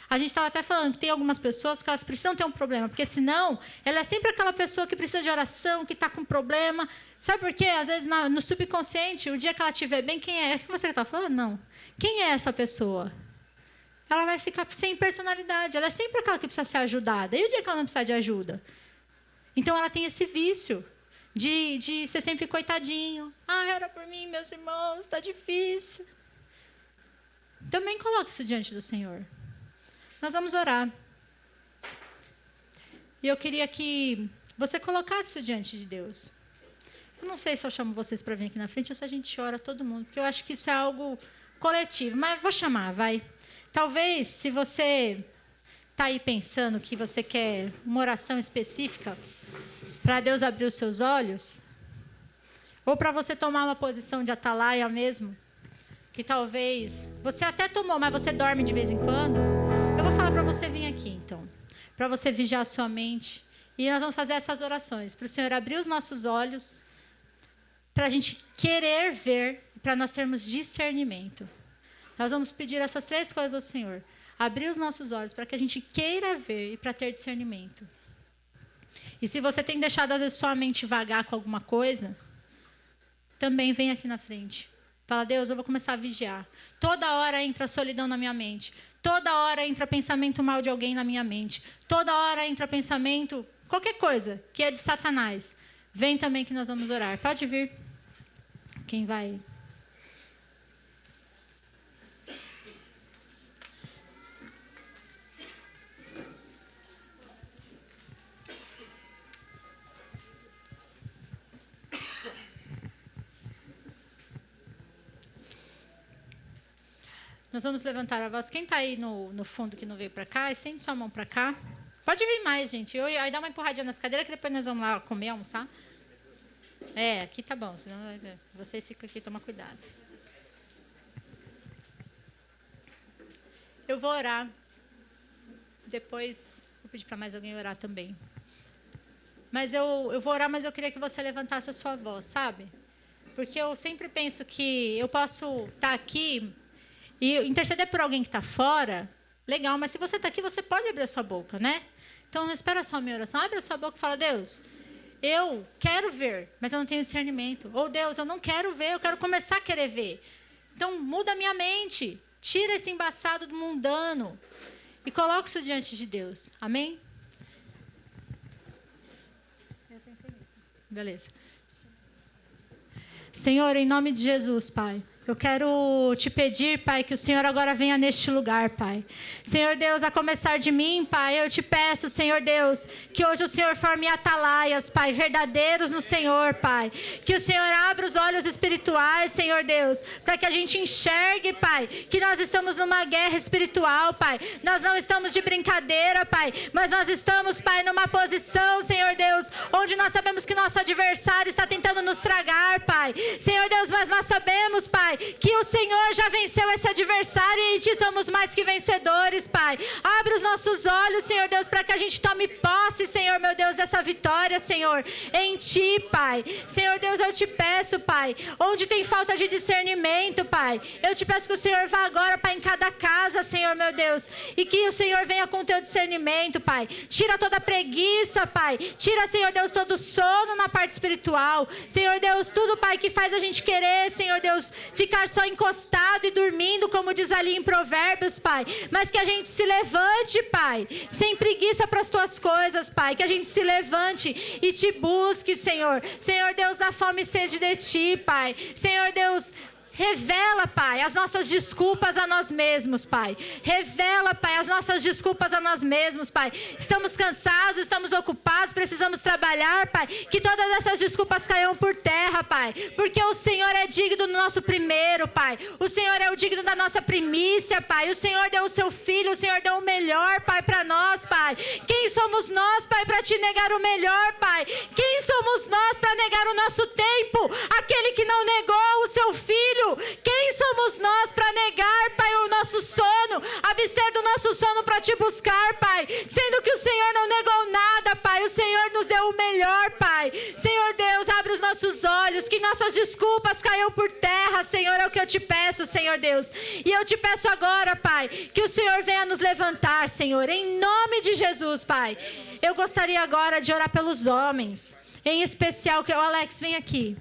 A gente estava até falando que tem algumas pessoas que elas precisam ter um problema, porque senão ela é sempre aquela pessoa que precisa de oração, que está com problema. Sabe por quê? Às vezes no subconsciente, o dia que ela estiver bem, quem é? É que você está falando? Não. Quem é essa pessoa? Ela vai ficar sem personalidade. Ela é sempre aquela que precisa ser ajudada. E o dia que ela não precisa de ajuda? Então ela tem esse vício de ser sempre coitadinho. Ora por mim, meus irmãos, está difícil. Também coloque isso diante do Senhor. Nós vamos orar. E eu queria que você colocasse isso diante de Deus. Eu não sei se eu chamo vocês para vir aqui na frente ou se a gente ora todo mundo, porque eu acho que isso é algo coletivo. Mas vou chamar, vai. Talvez, se você está aí pensando que você quer uma oração específica para Deus abrir os seus olhos, ou para você tomar uma posição de atalaia mesmo, que talvez você até tomou, mas você dorme de vez em quando, eu vou falar para você vir aqui, então, para você vigiar a sua mente, e nós vamos fazer essas orações, para o Senhor abrir os nossos olhos, para a gente querer ver, para nós termos discernimento. Nós vamos pedir essas 3 coisas ao Senhor. Abrir os nossos olhos para que a gente queira ver e para ter discernimento. E se você tem deixado, às vezes, sua mente vagar com alguma coisa, também vem aqui na frente. Fala, Deus, eu vou começar a vigiar. Toda hora entra solidão na minha mente. Toda hora entra pensamento mal de alguém na minha mente. Toda hora entra pensamento, qualquer coisa, que é de Satanás. Vem também que nós vamos orar. Pode vir. Quem vai? Nós vamos levantar a voz. Quem está aí no fundo que não veio para cá, estende sua mão para cá. Pode vir mais, gente. Aí dá uma empurradinha nas cadeiras que depois nós vamos lá comer, almoçar. Aqui tá bom. Senão vocês ficam aqui, toma cuidado. Eu vou orar. Depois vou pedir para mais alguém orar também. Mas eu vou orar, mas eu queria que você levantasse a sua voz, sabe? Porque eu sempre penso que eu posso estar aqui e interceder por alguém que está fora, legal, mas se você está aqui, você pode abrir a sua boca, né? Então, não espera só a minha oração. Abre a sua boca e fala, Deus, eu quero ver, mas eu não tenho discernimento. Ou, Deus, eu não quero ver, eu quero começar a querer ver. Então, muda a minha mente. Tira esse embaçado do mundano e coloca isso diante de Deus. Amém? Eu pensei nisso. Beleza. Senhor, em nome de Jesus, Pai, eu quero te pedir, Pai, que o Senhor agora venha neste lugar, Pai. Senhor Deus, a começar de mim, Pai, eu te peço, Senhor Deus, que hoje o Senhor forme atalaias, Pai, verdadeiros no Senhor, Pai. Que o Senhor abra os olhos espirituais, Senhor Deus, para que a gente enxergue, Pai, que nós estamos numa guerra espiritual, Pai. Nós não estamos de brincadeira, Pai, mas nós estamos, Pai, numa posição, Senhor Deus, onde nós sabemos que nosso adversário está tentando nos tragar, Pai. Senhor Deus, mas nós sabemos, Pai, que o Senhor já venceu esse adversário e em Ti somos mais que vencedores, Pai. Abre os nossos olhos, Senhor Deus, para que a gente tome posse, Senhor, meu Deus, dessa vitória, Senhor, em Ti, Pai. Senhor Deus, eu te peço, Pai, onde tem falta de discernimento, Pai, eu te peço que o Senhor vá agora, Pai, em cada casa, Senhor, meu Deus, e que o Senhor venha com o Teu discernimento, Pai. Tira toda a preguiça, Pai. Tira, Senhor Deus, todo o sono na parte espiritual. Senhor Deus, tudo, Pai, que faz a gente querer, Senhor Deus, ficar só encostado e dormindo, como diz ali em Provérbios, Pai. Mas que a gente se levante, Pai, sem preguiça para as Tuas coisas, Pai. Que a gente se levante e Te busque, Senhor. Senhor Deus, dá fome e sede de Ti, Pai. Senhor Deus, revela, Pai, as nossas desculpas a nós mesmos, Pai. Revela, Pai, as nossas desculpas a nós mesmos, Pai. Estamos cansados, estamos ocupados, precisamos trabalhar, Pai. Que todas essas desculpas caiam por terra, Pai. Porque o Senhor é digno do nosso primeiro, Pai. O Senhor é o digno da nossa primícia, Pai. O Senhor deu o Seu Filho, o Senhor deu o melhor, Pai, para nós, Pai. Quem somos nós, Pai, para Te negar o melhor, Pai? Quem somos nós para negar o nosso tempo? Aquele que não negou o Seu Filho. Quem somos nós para negar, Pai, o nosso sono, abster do nosso sono para Te buscar, Pai, sendo que o Senhor não negou nada, Pai, o Senhor nos deu o melhor, Pai. Senhor Deus, abre os nossos olhos, que nossas desculpas caiam por terra, Senhor, é o que eu Te peço, Senhor Deus. E eu Te peço agora, Pai, que o Senhor venha nos levantar, Senhor, em nome de Jesus, Pai. Eu gostaria agora de orar pelos homens, em especial, que o Alex, vem aqui.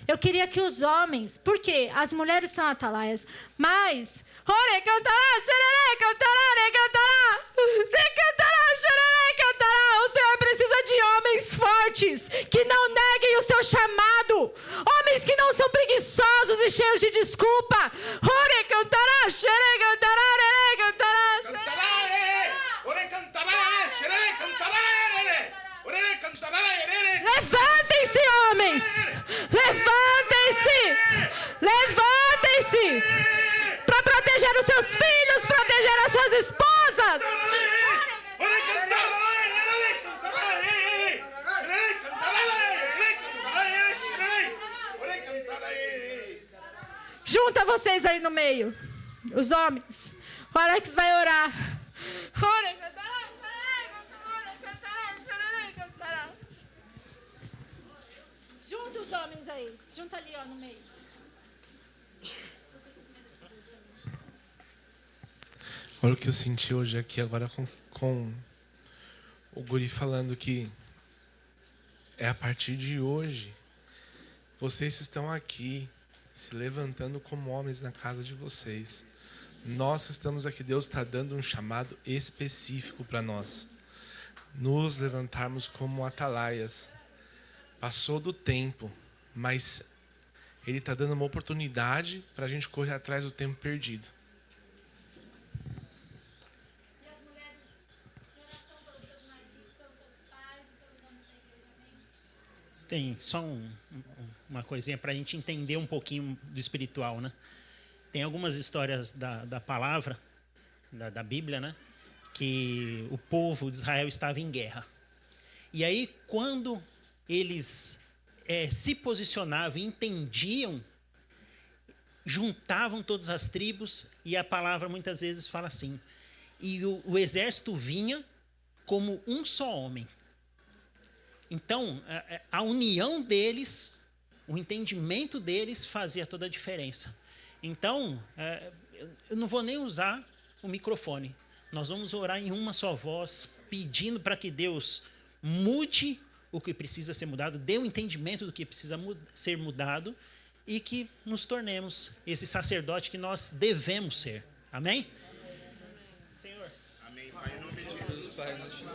Eu queria que os homens, porque as mulheres são atalaias, mas... Ore cantará, xerere cantará, re cantará, re cantará, xerere cantará. O Senhor precisa de homens fortes, que não neguem o seu chamado. Homens que não são preguiçosos e cheios de desculpa. Ore cantará, xerere cantará, re cantará. Ore cantará, xerere cantará, ore cantará. Levantem-se, homens! Levantem-se! Levantem-se! Para proteger os seus filhos, proteger as suas esposas! Junta vocês aí no meio. Os homens. O Alex vai orar. Junta os homens aí. Junta ali, ó, no meio.
Olha o que eu senti hoje aqui agora com o guri falando que é a partir de hoje. Vocês estão aqui se levantando como homens na casa de vocês. Nós estamos aqui, Deus está dando um chamado específico para nós. Nos levantarmos como atalaias. Passou do tempo, mas Ele está dando uma oportunidade para a gente correr atrás do tempo perdido.
E as mulheres, em relação pelos seus maridos, pelos seus pais e pelos homens da igreja, amém?
Tem só uma coisinha para a gente entender um pouquinho do espiritual, né? Tem algumas histórias da palavra, da Bíblia, né? Que o povo de Israel estava em guerra. E aí, quando eles se posicionavam e entendiam, juntavam todas as tribos, e a palavra muitas vezes fala assim, e o exército vinha como um só homem. Então, a união deles, o entendimento deles fazia toda a diferença. Então, eu não vou nem usar o microfone. Nós vamos orar em uma só voz, pedindo para que Deus mude o que precisa ser mudado, dê um entendimento do que precisa ser mudado e que nos tornemos esse sacerdote que nós devemos ser. Amém? Senhor.
Amém. Pai, em nome de Jesus, Pai, nós te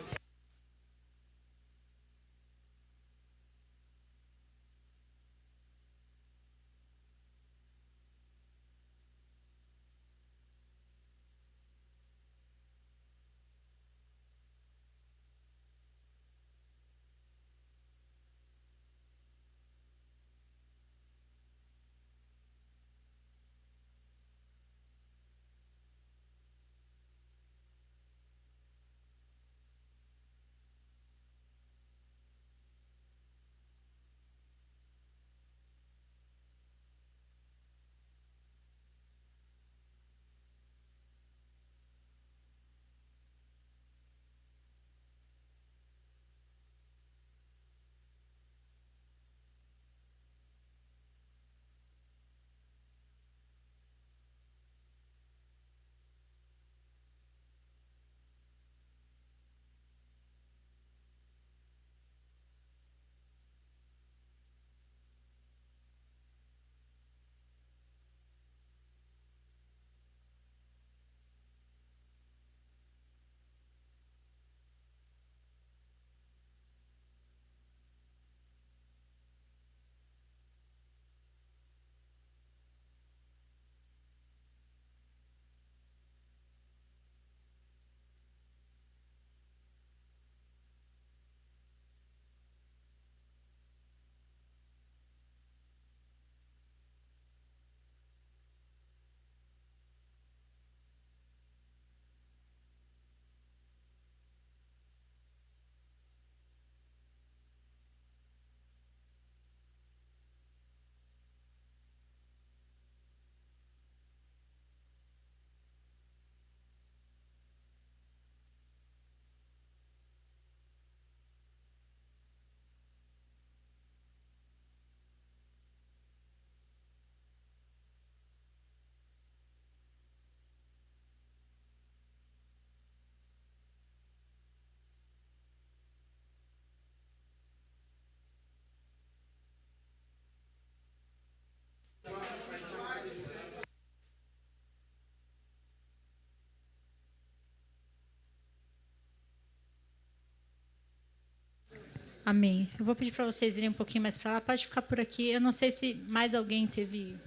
Amém. Eu vou pedir para vocês irem um pouquinho mais para lá. Pode ficar por aqui. Eu não sei se mais alguém teve...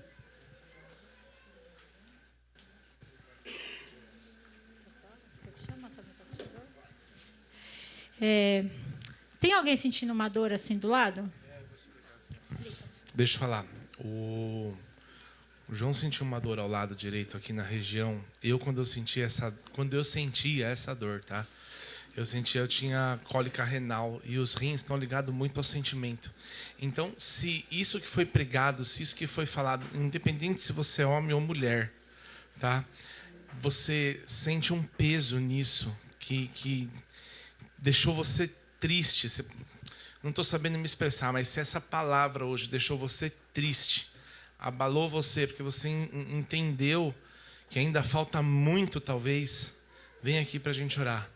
Tem alguém sentindo uma dor assim do lado?
Deixa eu falar. O João sentiu uma dor ao lado direito aqui na região. Quando eu sentia essa dor, tá? eu tinha cólica renal e os rins estão ligados muito ao sentimento. Então, se isso que foi pregado, se isso que foi falado, independente se você é homem ou mulher, tá? Você sente um peso nisso que deixou você triste. Não estou sabendo me expressar, mas se essa palavra hoje deixou você triste, abalou você, porque você entendeu que ainda falta muito, talvez, vem aqui para a gente orar.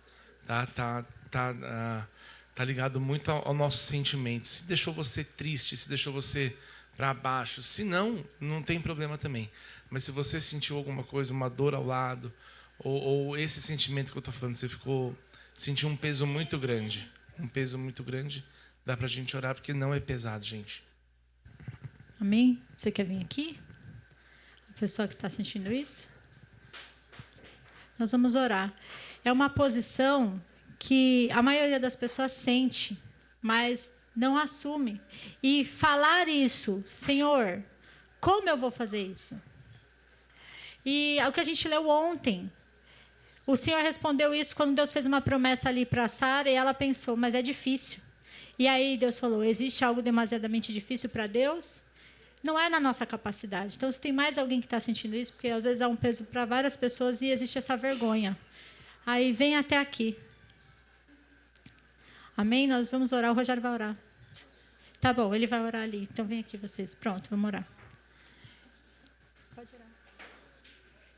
Tá ligado muito ao nosso sentimento. Se deixou você triste, se deixou você para baixo, se não, não tem problema também. Mas se você sentiu alguma coisa, uma dor ao lado, ou esse sentimento que eu estou falando, você sentiu um peso muito grande, dá para a gente orar, porque não é pesado, gente.
Amém? Você quer vir aqui? A pessoa que está sentindo isso? Nós vamos orar. É uma posição que a maioria das pessoas sente, mas não assume. E falar isso, Senhor, como eu vou fazer isso? E é o que a gente leu ontem. O Senhor respondeu isso quando Deus fez uma promessa ali para Sara e ela pensou, mas é difícil. E aí Deus falou, existe algo demasiadamente difícil para Deus? Não é na nossa capacidade. Então, se tem mais alguém que está sentindo isso, porque às vezes é um peso para várias pessoas e existe essa vergonha. Aí vem até aqui. Amém? Nós vamos orar, o Rogério vai orar. Tá bom, ele vai orar ali. Então vem aqui vocês. Pronto, vamos orar. Pode orar.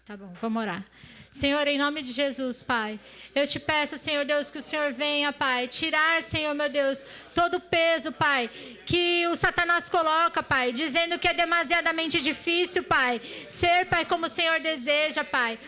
Tá bom, vamos orar. Senhor, em nome de Jesus, Pai, eu te peço, Senhor Deus, que o Senhor venha, Pai, tirar, Senhor, meu Deus, todo o peso, Pai, que o Satanás coloca, Pai, dizendo que é demasiadamente difícil, Pai, ser, Pai, como o Senhor deseja, Pai.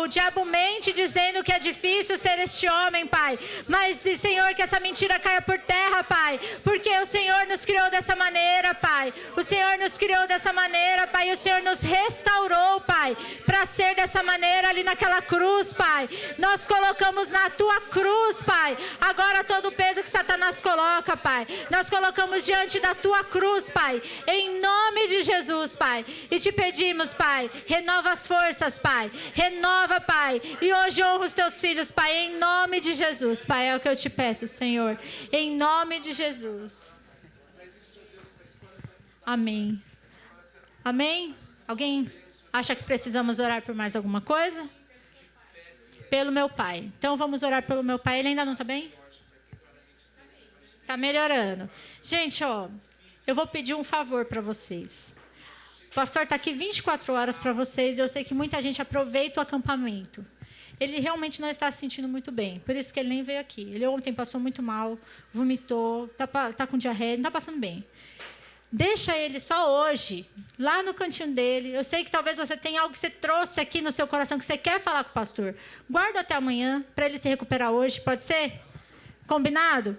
O diabo mente dizendo que é difícil ser este homem, Pai, mas, Senhor, que essa mentira caia por terra, Pai, porque o Senhor nos criou dessa maneira, Pai, o Senhor nos criou dessa maneira, Pai, e o Senhor nos restaurou, Pai, para ser dessa maneira ali naquela cruz, Pai. Nós colocamos na tua cruz, Pai, agora todo o peso que Satanás coloca, Pai, nós colocamos diante da tua cruz, Pai, em nome de Jesus, Pai, e te pedimos, Pai, renova as forças, Pai, renova, Pai, e hoje honra os teus filhos, Pai, em nome de Jesus, Pai, é o que eu te peço, Senhor, em nome de Jesus. Amém. Amém? Alguém acha que precisamos orar por mais alguma coisa? Pelo meu pai. Então vamos orar pelo meu pai. Ele ainda não está bem? Está melhorando. Gente, ó, eu vou pedir um favor para vocês. O pastor está aqui 24 horas para vocês. Eu sei que muita gente aproveita o acampamento. Ele realmente não está se sentindo muito bem. Por isso que ele nem veio aqui. Ele ontem passou muito mal, vomitou, está com diarreia, não está passando bem. Deixa ele só hoje, lá no cantinho dele. Eu sei que talvez você tenha algo que você trouxe aqui no seu coração que você quer falar com o pastor. Guarda até amanhã, para ele se recuperar hoje, pode ser? Combinado?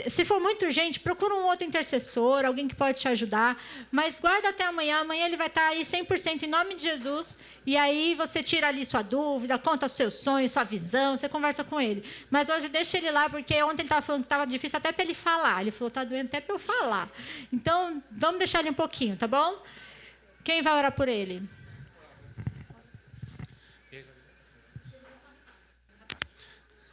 Se for muito urgente, procura um outro intercessor, alguém que pode te ajudar. Mas guarda até amanhã. Amanhã ele vai estar aí 100% em nome de Jesus. E aí você tira ali sua dúvida, conta os seus sonhos, sua visão, você conversa com ele. Mas hoje deixa ele lá, porque ontem ele estava falando que estava difícil até para ele falar. Ele falou, está doendo até para eu falar. Então, vamos deixar ele um pouquinho, tá bom? Quem vai orar por ele?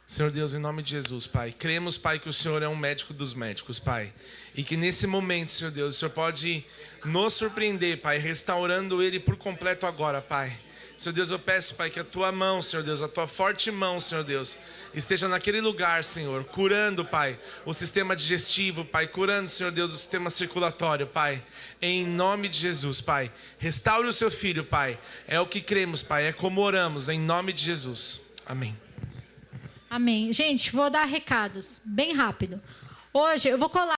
Senhor Deus, em nome de Jesus, Pai, cremos, Pai, que o Senhor é um médico dos médicos, Pai. E que nesse momento, Senhor Deus, o Senhor pode nos surpreender, Pai, restaurando Ele por completo agora, Pai. Senhor Deus, eu peço, Pai, que a Tua mão, Senhor Deus, a Tua forte mão, Senhor Deus, esteja naquele lugar, Senhor, curando, Pai, o sistema digestivo, Pai, curando, Senhor Deus, o sistema circulatório, Pai. Em nome de Jesus, Pai. Restaure o Seu Filho, Pai. É o que cremos, Pai, é como oramos, em nome de Jesus. Amém.
Amém. Gente, vou dar recados bem rápido. Hoje eu vou colar